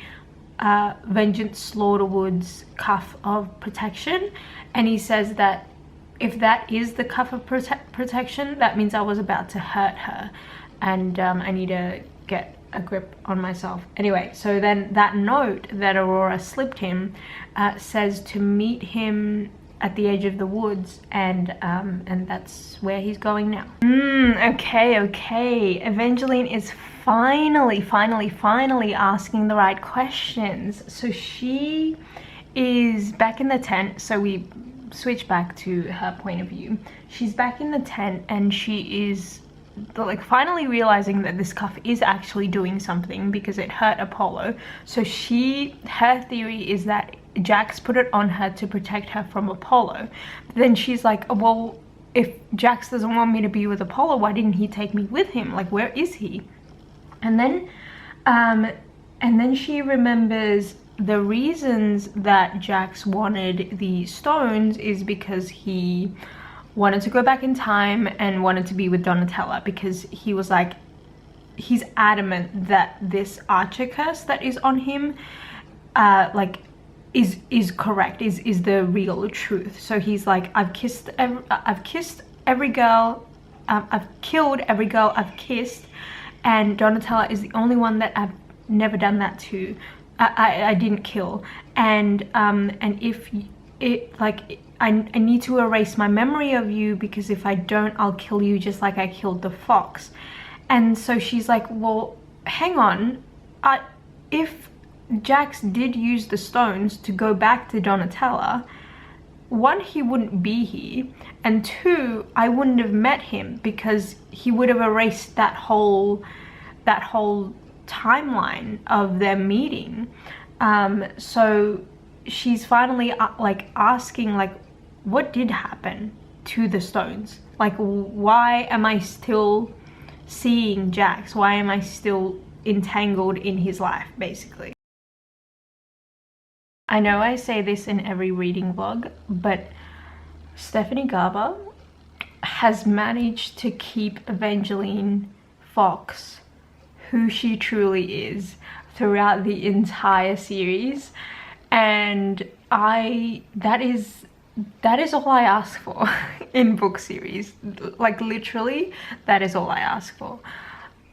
Vengeance Slaughterwood's cuff of protection, and he says that if that is the cuff of protection, that means I was about to hurt her, and I need to get a grip on myself. Anyway, so then that note that Aurora slipped him says to meet him at the edge of the woods, and that's where he's going now. Okay. Evangeline is finally asking the right questions. So she is back in the tent. So we switch back to her point of view. She's back in the tent, and she is like finally realizing that this cuff is actually doing something because it hurt Apollo. So her theory is that Jax put it on her to protect her from Apollo. But then she's like, well, if Jax doesn't want me to be with Apollo, why didn't he take me with him? Like, where is he? And then she remembers the reasons that Jax wanted the stones is because he wanted to go back in time and wanted to be with Donatella, because he was like, he's adamant that this Archer curse that is on him is correct, is the real truth. So he's like, I've kissed every girl, I've killed every girl I've kissed, and Donatella is the only one that I've never done that to. I didn't kill, and if it like I need to erase my memory of you, because if I don't, I'll kill you just like I killed the fox. And so she's like, well, hang on, if Jax did use the stones to go back to Donatella, one, he wouldn't be here, and two, I wouldn't have met him, because he would have erased that whole timeline of their meeting. So she's finally like asking, like, what did happen to the stones? Like, why am I still seeing Jax? Why am I still entangled in his life, basically? I know I say this in every reading vlog, but Stephanie Garber has managed to keep Evangeline Fox who she truly is throughout the entire series, and that is all I ask for in book series. Like, literally, that is all I ask for.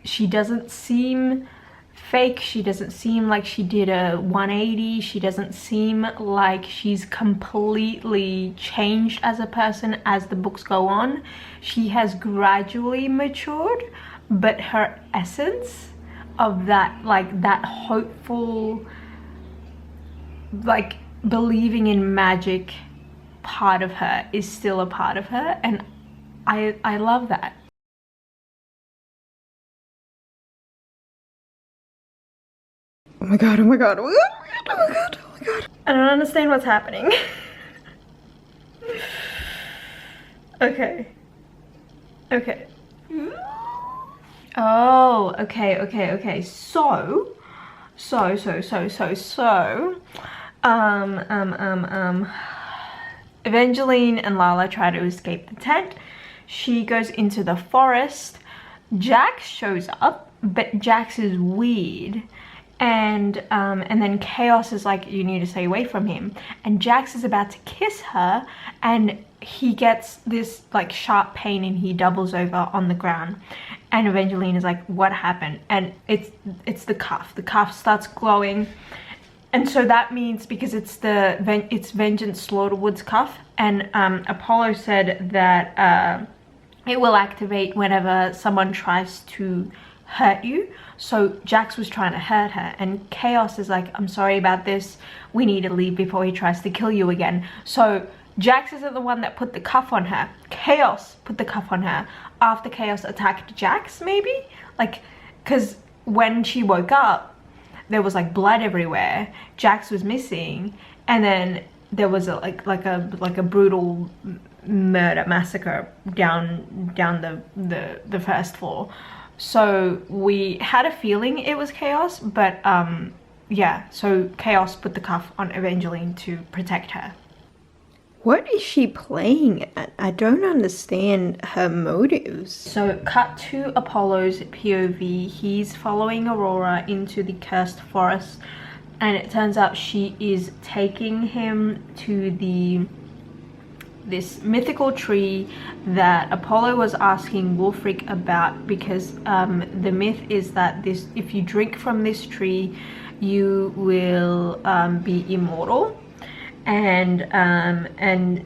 She doesn't seem fake, she doesn't seem like she did a 180, she doesn't seem like she's completely changed as a person as the books go on. She has gradually matured, but her essence of that, like that hopeful like believing in magic part of her is still a part of her, and I love that.
Oh my god, oh my god, oh my god, oh my god, oh my god.
I don't understand what's happening. Okay. Okay. Oh, okay. So, Evangeline and Lala try to escape the tent. She goes into the forest. Jax shows up, but Jax is weird. And then Chaos is like, you need to stay away from him. And Jax is about to kiss her, and he gets this like sharp pain and he doubles over on the ground. And Evangeline is like, what happened? And it's the cuff. The cuff starts glowing. And so that means, because it's Vengeance Slaughterwood's cuff, and Apollo said that it will activate whenever someone tries to hurt you. So Jax was trying to hurt her, and Chaos is like, I'm sorry about this, we need to leave before he tries to kill you again. So Jax isn't the one that put the cuff on her. Chaos put the cuff on her after Chaos attacked Jax, maybe? Like, because when she woke up, there was like blood everywhere. Jax was missing, and then there was a like a brutal murder massacre down the first floor. So we had a feeling it was Chaos, but yeah, so Chaos put the cuff on Evangeline to protect her.
What is she playing at? I don't understand her motives.
So cut to Apollo's POV. He's following Aurora into the cursed forest, and it turns out she is taking him to this mythical tree that Apollo was asking Wulfric about, because the myth is that if you drink from this tree, you will be immortal. And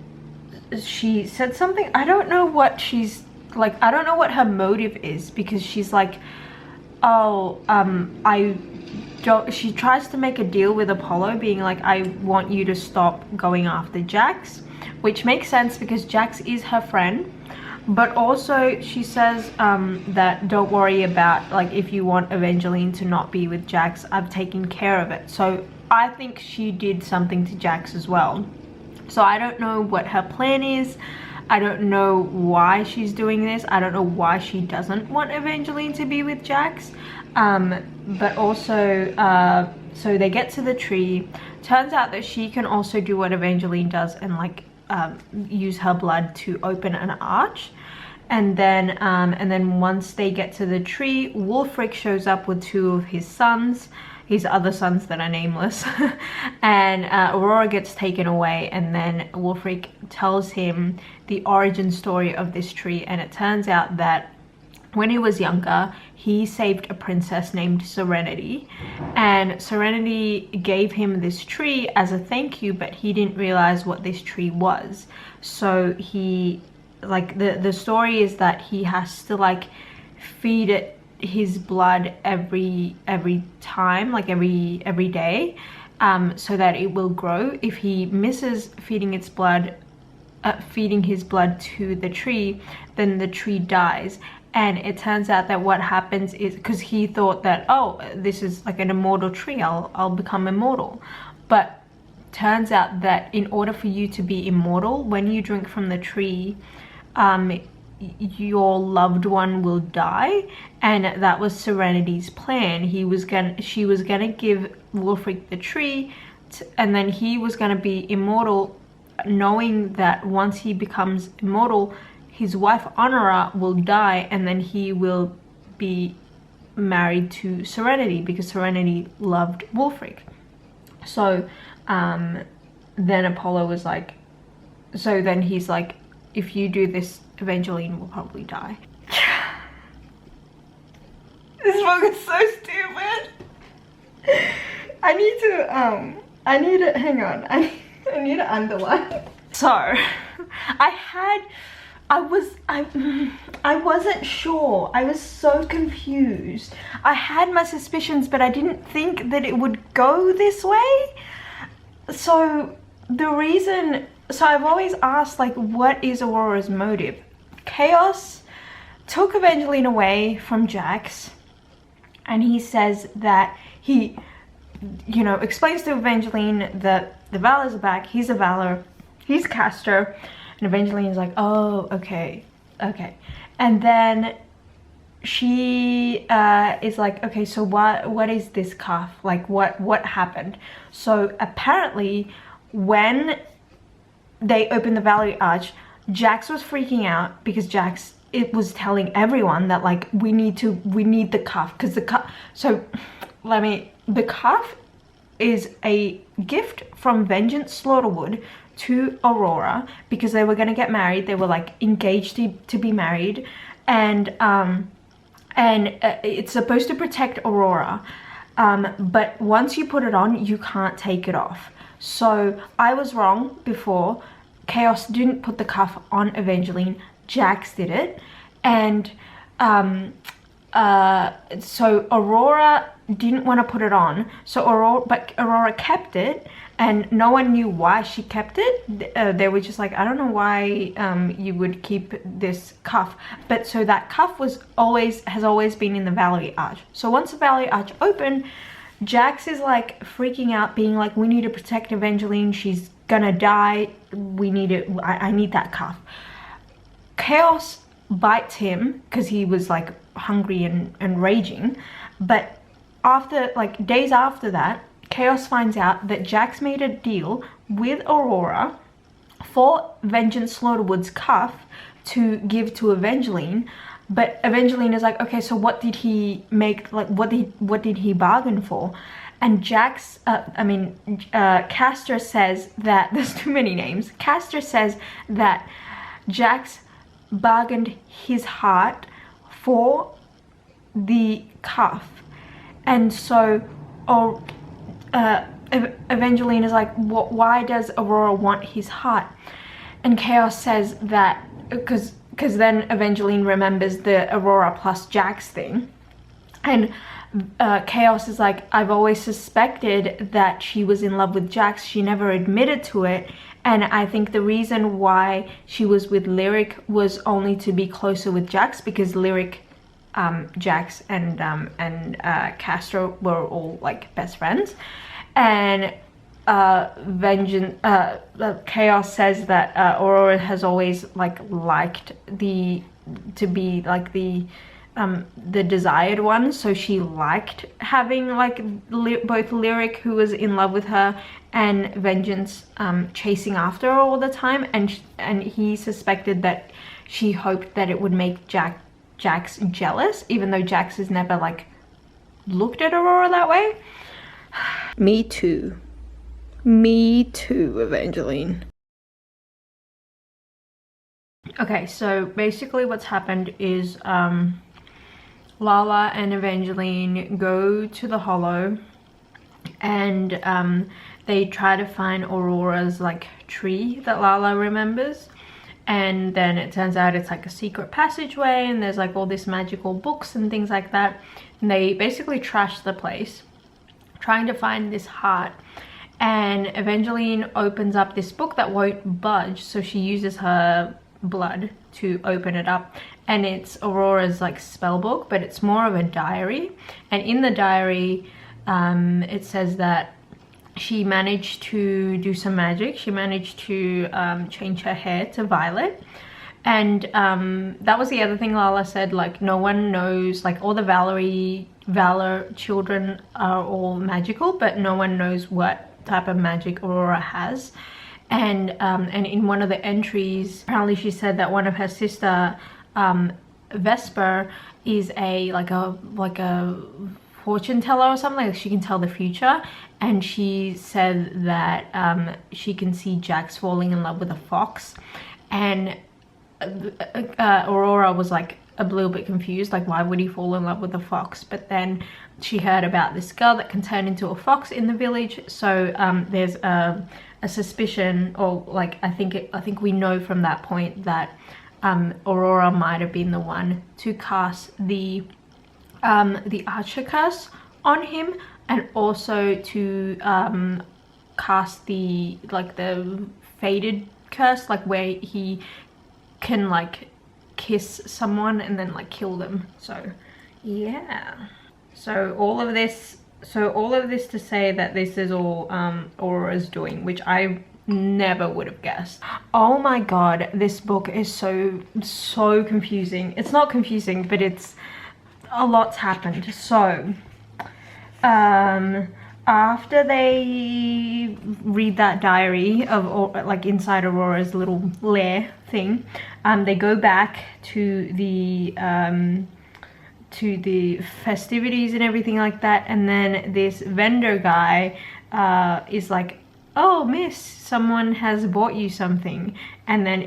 she said something, I don't know what she's like, I don't know what her motive is, because she's like, oh, she tries to make a deal with Apollo, being like, I want you to stop going after Jax, which makes sense because Jax is her friend. But also she says that don't worry about, like, if you want Evangeline to not be with Jax, I've taken care of it. So I think she did something to Jax as well. So I don't know what her plan is. I don't know why she's doing this. I don't know why she doesn't want Evangeline to be with Jax. But also, so they get to the tree. Turns out that she can also do what Evangeline does and like use her blood to open an arch. And then once they get to the tree, Wulfric shows up with two of his sons, his other sons that are nameless, and Aurora gets taken away, and then Wulfric tells him the origin story of this tree. And it turns out that when he was younger, he saved a princess named Serenity, and Serenity gave him this tree as a thank you, but he didn't realize what this tree was. So he, like, the story is that he has to like feed it his blood every time, like every day, so that it will grow. If he misses feeding its blood, feeding his blood to the tree, then the tree dies. And it turns out that what happens is, because he thought that, oh, this is like an immortal tree, I'll become immortal. But turns out that in order for you to be immortal, when you drink from the tree, your loved one will die. And that was Serenity's plan. She was gonna give Wulfric the tree, and then he was gonna be immortal, knowing that once he becomes immortal, his wife Honora will die, and then he will be married to Serenity, because Serenity loved Wulfric. So then Apollo was like, so then he's like, if you do this, Evangeline will probably die. This book is so stupid. I need to hang on. I need to underline. So I wasn't sure. I was so confused. I had my suspicions, but I didn't think that it would go this way. so the reason, so I've always asked, like, what is Aurora's motive? Chaos took Evangeline away from Jax, and he says that he, you know, explains to Evangeline that the Valors are back, he's a Valor, he's Castor, and Evangeline is like, oh, okay. And then she is like, okay, so what is this cuff? Like, what happened? So apparently when they opened the Valley Arch, Jax was freaking out because Jax, it was telling everyone that, like, we need the cuff, because the cuff, so the cuff is a gift from Vengeance Slaughterwood to Aurora because they were going to get married. They were like engaged to be married, and it's supposed to protect Aurora, but once you put it on, you can't take it off. So I was wrong before. Chaos didn't put the cuff on Evangeline, Jax did it, and so Aurora didn't want to put it on, so Aurora kept it, and no one knew why she kept it. They were just like, I don't know why you would keep this cuff. But so that cuff has always been in the Valley Arch. So once the Valley Arch opened, Jax is like freaking out, being like, we need to protect Evangeline, she's gonna die, we need it, I need that cuff. Chaos bites him because he was like hungry and raging, but after, like, days after that, Chaos finds out that Jax made a deal with Aurora for Vengeance Slaughterwood's cuff to give to Evangeline, but Evangeline is like, okay, so what did he make, like, what did he bargain for? And Jax, Castor says that, there's too many names, Castor says that Jax bargained his heart for the cuff. And so Evangeline is like, why does Aurora want his heart? And Chaos says that because then Evangeline remembers the Aurora plus Jax thing, and Chaos is like, I've always suspected that she was in love with Jax, she never admitted to it, and I think the reason why she was with Lyric was only to be closer with Jax, because Lyric, Jax and Castro were all like best friends. And Chaos says that Aurora has always like liked to be like the desired one, so she liked having like both Lyric, who was in love with her, and Vengeance chasing after her all the time, and he suspected that she hoped that it would make Jax jealous, even though Jax has never like looked at Aurora that way. Me too, Evangeline. Okay, so basically what's happened is Lala and Evangeline go to the Hollow, and they try to find Aurora's like tree that Lala remembers, and then it turns out it's like a secret passageway, and there's like all this magical books and things like that, and they basically trash the place trying to find this heart. And Evangeline opens up this book that won't budge, so she uses her blood to open it up, and it's Aurora's like spell book, but it's more of a diary. And in the diary it says that she managed to do some magic. She managed to change her hair to violet, and that was the other thing Lala said, like, no one knows, like all the Valor children are all magical, but no one knows what type of magic Aurora has. And in one of the entries, apparently she said that one of her sister, Vesper, is like a fortune teller or something, like she can tell the future, and she said that she can see Jax falling in love with a fox. And Aurora was like a little bit confused, like why would he fall in love with a fox? But then she heard about this girl that can turn into a fox in the village, so there's a suspicion, or like I think we know from that point that Aurora might have been the one to cast the Archer curse on him, and also to cast the faded curse, like where he can like kiss someone and then like kill them. So yeah, so all of this to say that this is all Aurora's doing, which I never would have guessed. Oh my god, this book is so confusing. It's not confusing, but it's a lot's happened. So after they read that diary of like inside Aurora's little lair thing, they go back to the festivities and everything like that, and then this vendor guy is like, oh miss, someone has bought you something, and then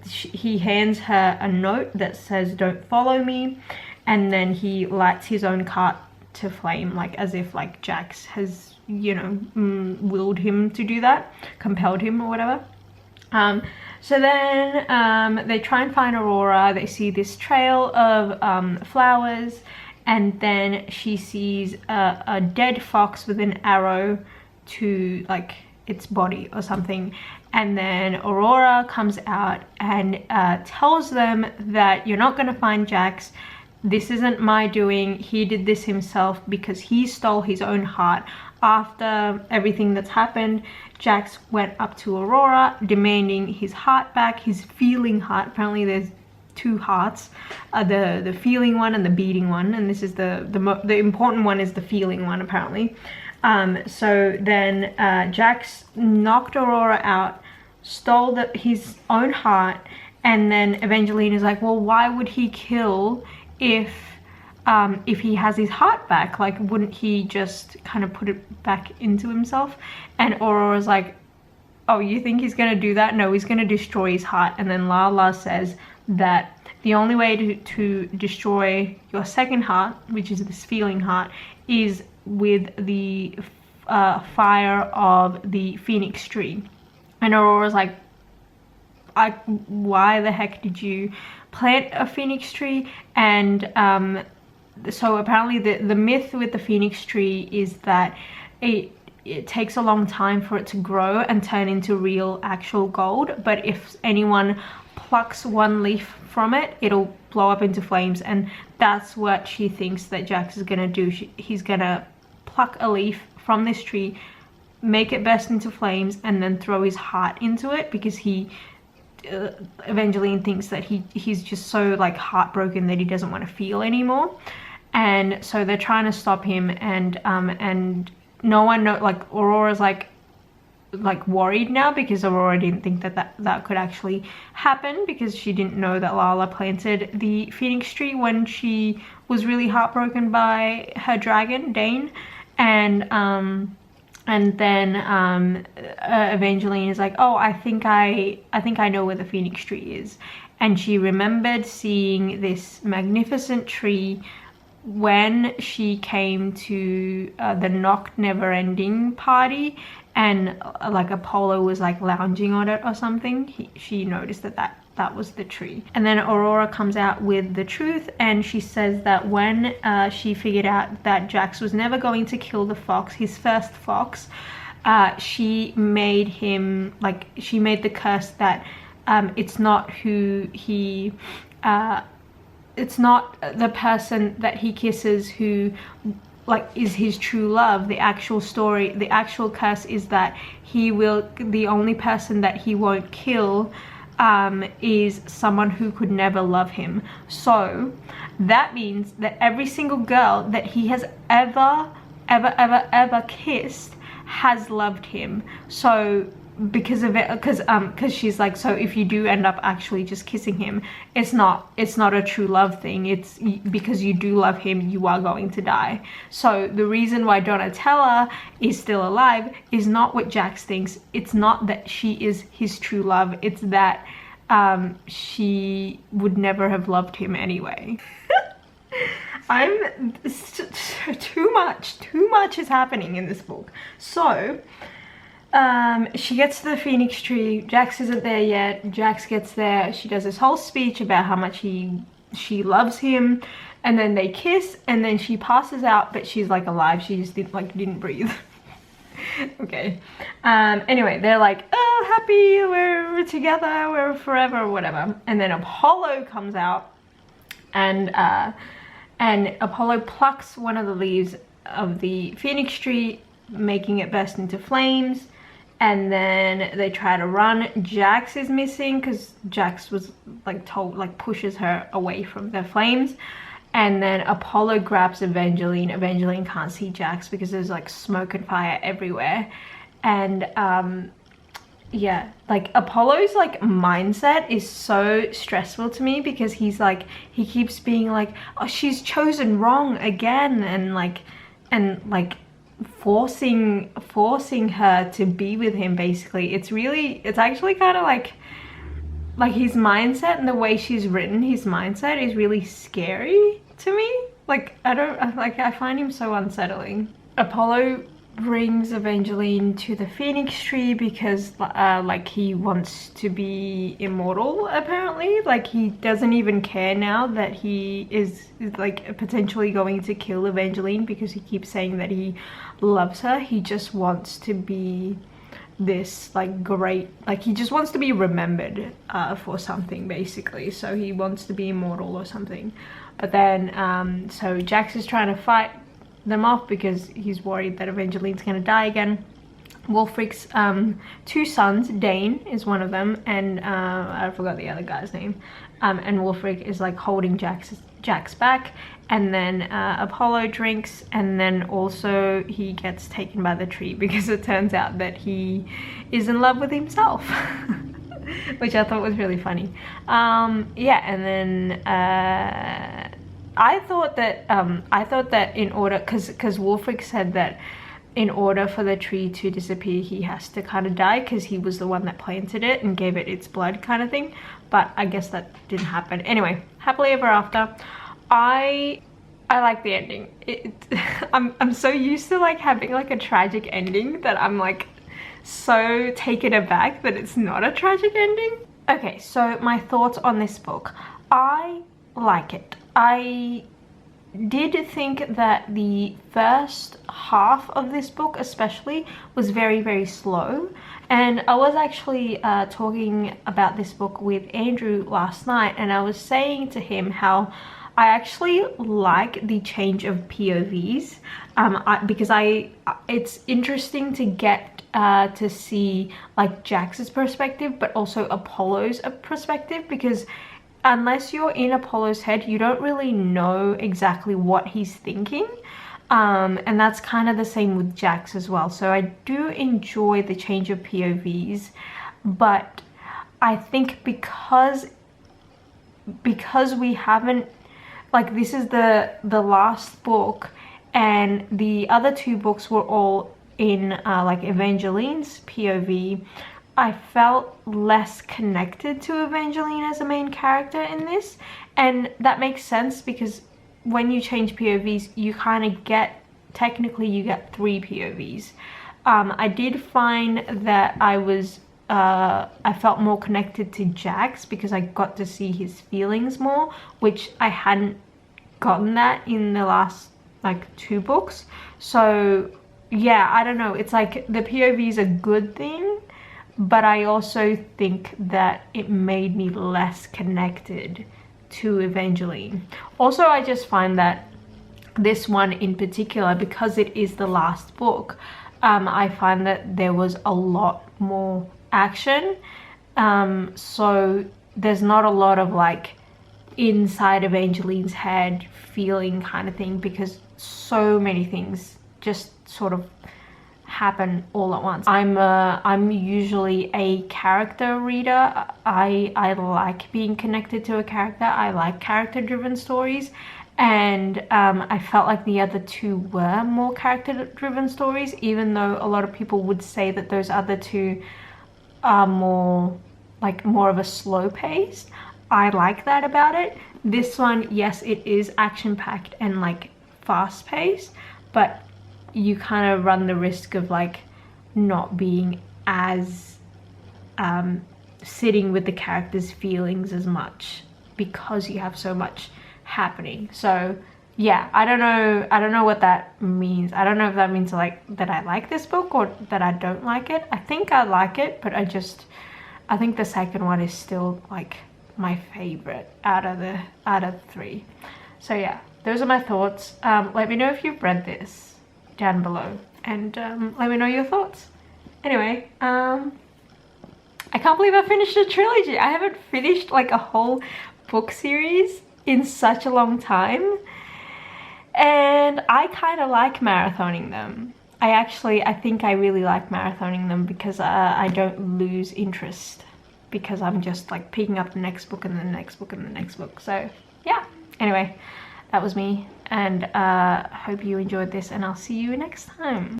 he hands her a note that says don't follow me, and then he lights his own cart to flame, like as if like Jax has, you know, willed him to do that, compelled him or whatever. So then they try and find Aurora. They see this trail of flowers, and then she sees a dead fox with an arrow to like its body or something, and then Aurora comes out and tells them that you're not going to find Jax. This isn't my doing. He did this himself because he stole his own heart. After everything that's happened, Jax went up to Aurora demanding his heart back, his feeling heart. Apparently there's two hearts, the feeling one and the beating one, and this is the important one is the feeling one apparently. So then Jax knocked Aurora out, stole his own heart, and then Evangeline is like, well, why would he kill if he has his heart back? Like, wouldn't he just kind of put it back into himself? And Aurora's like, oh, you think he's gonna do that? No, he's gonna destroy his heart. And then Lala says that the only way to destroy your second heart, which is this feeling heart, is with the fire of the phoenix tree. And Aurora's like, why the heck did you plant a phoenix tree? And so apparently the myth with the phoenix tree is that it takes a long time for it to grow and turn into real actual gold, but if anyone plucks one leaf from it, it'll blow up into flames. And that's what she thinks that Jax is gonna do. He's gonna pluck a leaf from this tree, make it burst into flames, and then throw his heart into it, because Evangeline thinks that he's just so like heartbroken that he doesn't want to feel anymore. And so they're trying to stop him, and no one like Aurora's like worried now, because Aurora didn't think that could actually happen, because she didn't know that Lala planted the phoenix tree when she was really heartbroken by her dragon Dane. And then Evangeline is like, oh, I think I know where the phoenix tree is. And she remembered seeing this magnificent tree when she came to the Knock Never Ending party, and like Apollo was like lounging on it or something. She noticed that was the tree. And then Aurora comes out with the truth, and she says that when she figured out that Jax was never going to kill the fox, his first fox, she made him, like, she made the curse that it's not who he it's not the person that he kisses who like is his true love. The actual story, the actual curse is that the only person that he won't kill is someone who could never love him. So that means that every single girl that he has ever kissed has loved him. So because of it, because she's like, so if you do end up actually just kissing him, it's not a true love thing. It's because you do love him, you are going to die. So the reason why Donatella is still alive is not what Jax thinks. It's not that she is his true love. It's that she would never have loved him anyway. Too much is happening in this book. So she gets to the phoenix tree. Jax isn't there yet. Jax gets there. She does this whole speech about how much she loves him, and then they kiss, and then she passes out, but she's like alive. She just didn't breathe. Okay. Anyway, they're like, oh, happy, we're together, we're forever, whatever. And then Apollo comes out, and Apollo plucks one of the leaves of the phoenix tree, making it burst into flames. And then they try to run. Jax is missing because Jax was like pushes her away from the flames. And then Apollo grabs Evangeline. Evangeline can't see Jax because there's like smoke and fire everywhere. And yeah, like Apollo's like mindset is so stressful to me, because he's like, he keeps being like, oh, she's chosen wrong again, and like forcing her to be with him. Basically, it's actually kind of like his mindset, and the way she's written his mindset is really scary to me. Like, I find him so unsettling. Apollo brings Evangeline to the phoenix tree because like he wants to be immortal, apparently. Like, he doesn't even care now that he is like potentially going to kill Evangeline, because he keeps saying that he loves her. He just wants to be this like great, like he just wants to be remembered for something, basically. So he wants to be immortal or something. But then so Jax is trying to fight them off because he's worried that Evangeline's gonna die again. Wulfric's two sons, Dane is one of them, and I forgot the other guy's name, and Wulfric is like holding Jax back. And then Apollo drinks, and then also he gets taken by the tree because it turns out that he is in love with himself. Which I thought was really funny. Yeah, and then I thought that in order, because Wulfric said that in order for the tree to disappear, he has to kind of die, because he was the one that planted it and gave it its blood, kind of thing. But I guess that didn't happen. Anyway, happily ever after. I like the ending. I'm so used to like having like a tragic ending that I'm like so taken aback that it's not a tragic ending. Okay, so my thoughts on this book. I like it. I did think that the first half of this book especially was very, very slow. And I was actually talking about this book with Andrew last night, and I was saying to him how I actually like the change of POVs, because it's interesting to get to see like Jax's perspective, but also Apollo's perspective, because unless you're in Apollo's head, you don't really know exactly what he's thinking. And that's kind of the same with Jax as well. So I do enjoy the change of POVs, but I think because we haven't, like, this is the last book, and the other two books were all in like Evangeline's POV, I felt less connected to Evangeline as a main character in this. And that makes sense, because when you change POVs, you kind of get, technically you get 3 POVs. I did find that I felt more connected to Jax because I got to see his feelings more, which I hadn't gotten that in the last like 2 books. So yeah, I don't know, it's like the POV is a good thing, but I also think that it made me less connected to Evangeline. Also, I just find that this one in particular, because it is the last book, I find that there was a lot more action, so there's not a lot of like inside Evangeline's head feeling kind of thing, because so many things just sort of happen all at once. I'm usually a character reader. I like being connected to a character. I like character driven stories, and I felt like the other 2 were more character driven stories, even though a lot of people would say that those other 2 are more of a slow pace. I like that about it. This one, yes, it is action packed and like fast paced, but you kind of run the risk of like not being as sitting with the characters' feelings as much, because you have so much happening. So yeah, I don't know what that means. I don't know if that means like that I like this book or that I don't like it. I think I like it, but I think the second one is still like my favorite out of the three. So yeah, those are my thoughts. Let me know if you've read this down below, and let me know your thoughts. Anyway, I can't believe I finished a trilogy. I haven't finished like a whole book series in such a long time, and I kind of like marathoning them. I think I really like marathoning them because I don't lose interest, because I'm just like picking up the next book and the next book and the next book. So yeah, anyway, that was me, and hope you enjoyed this, and I'll see you next time.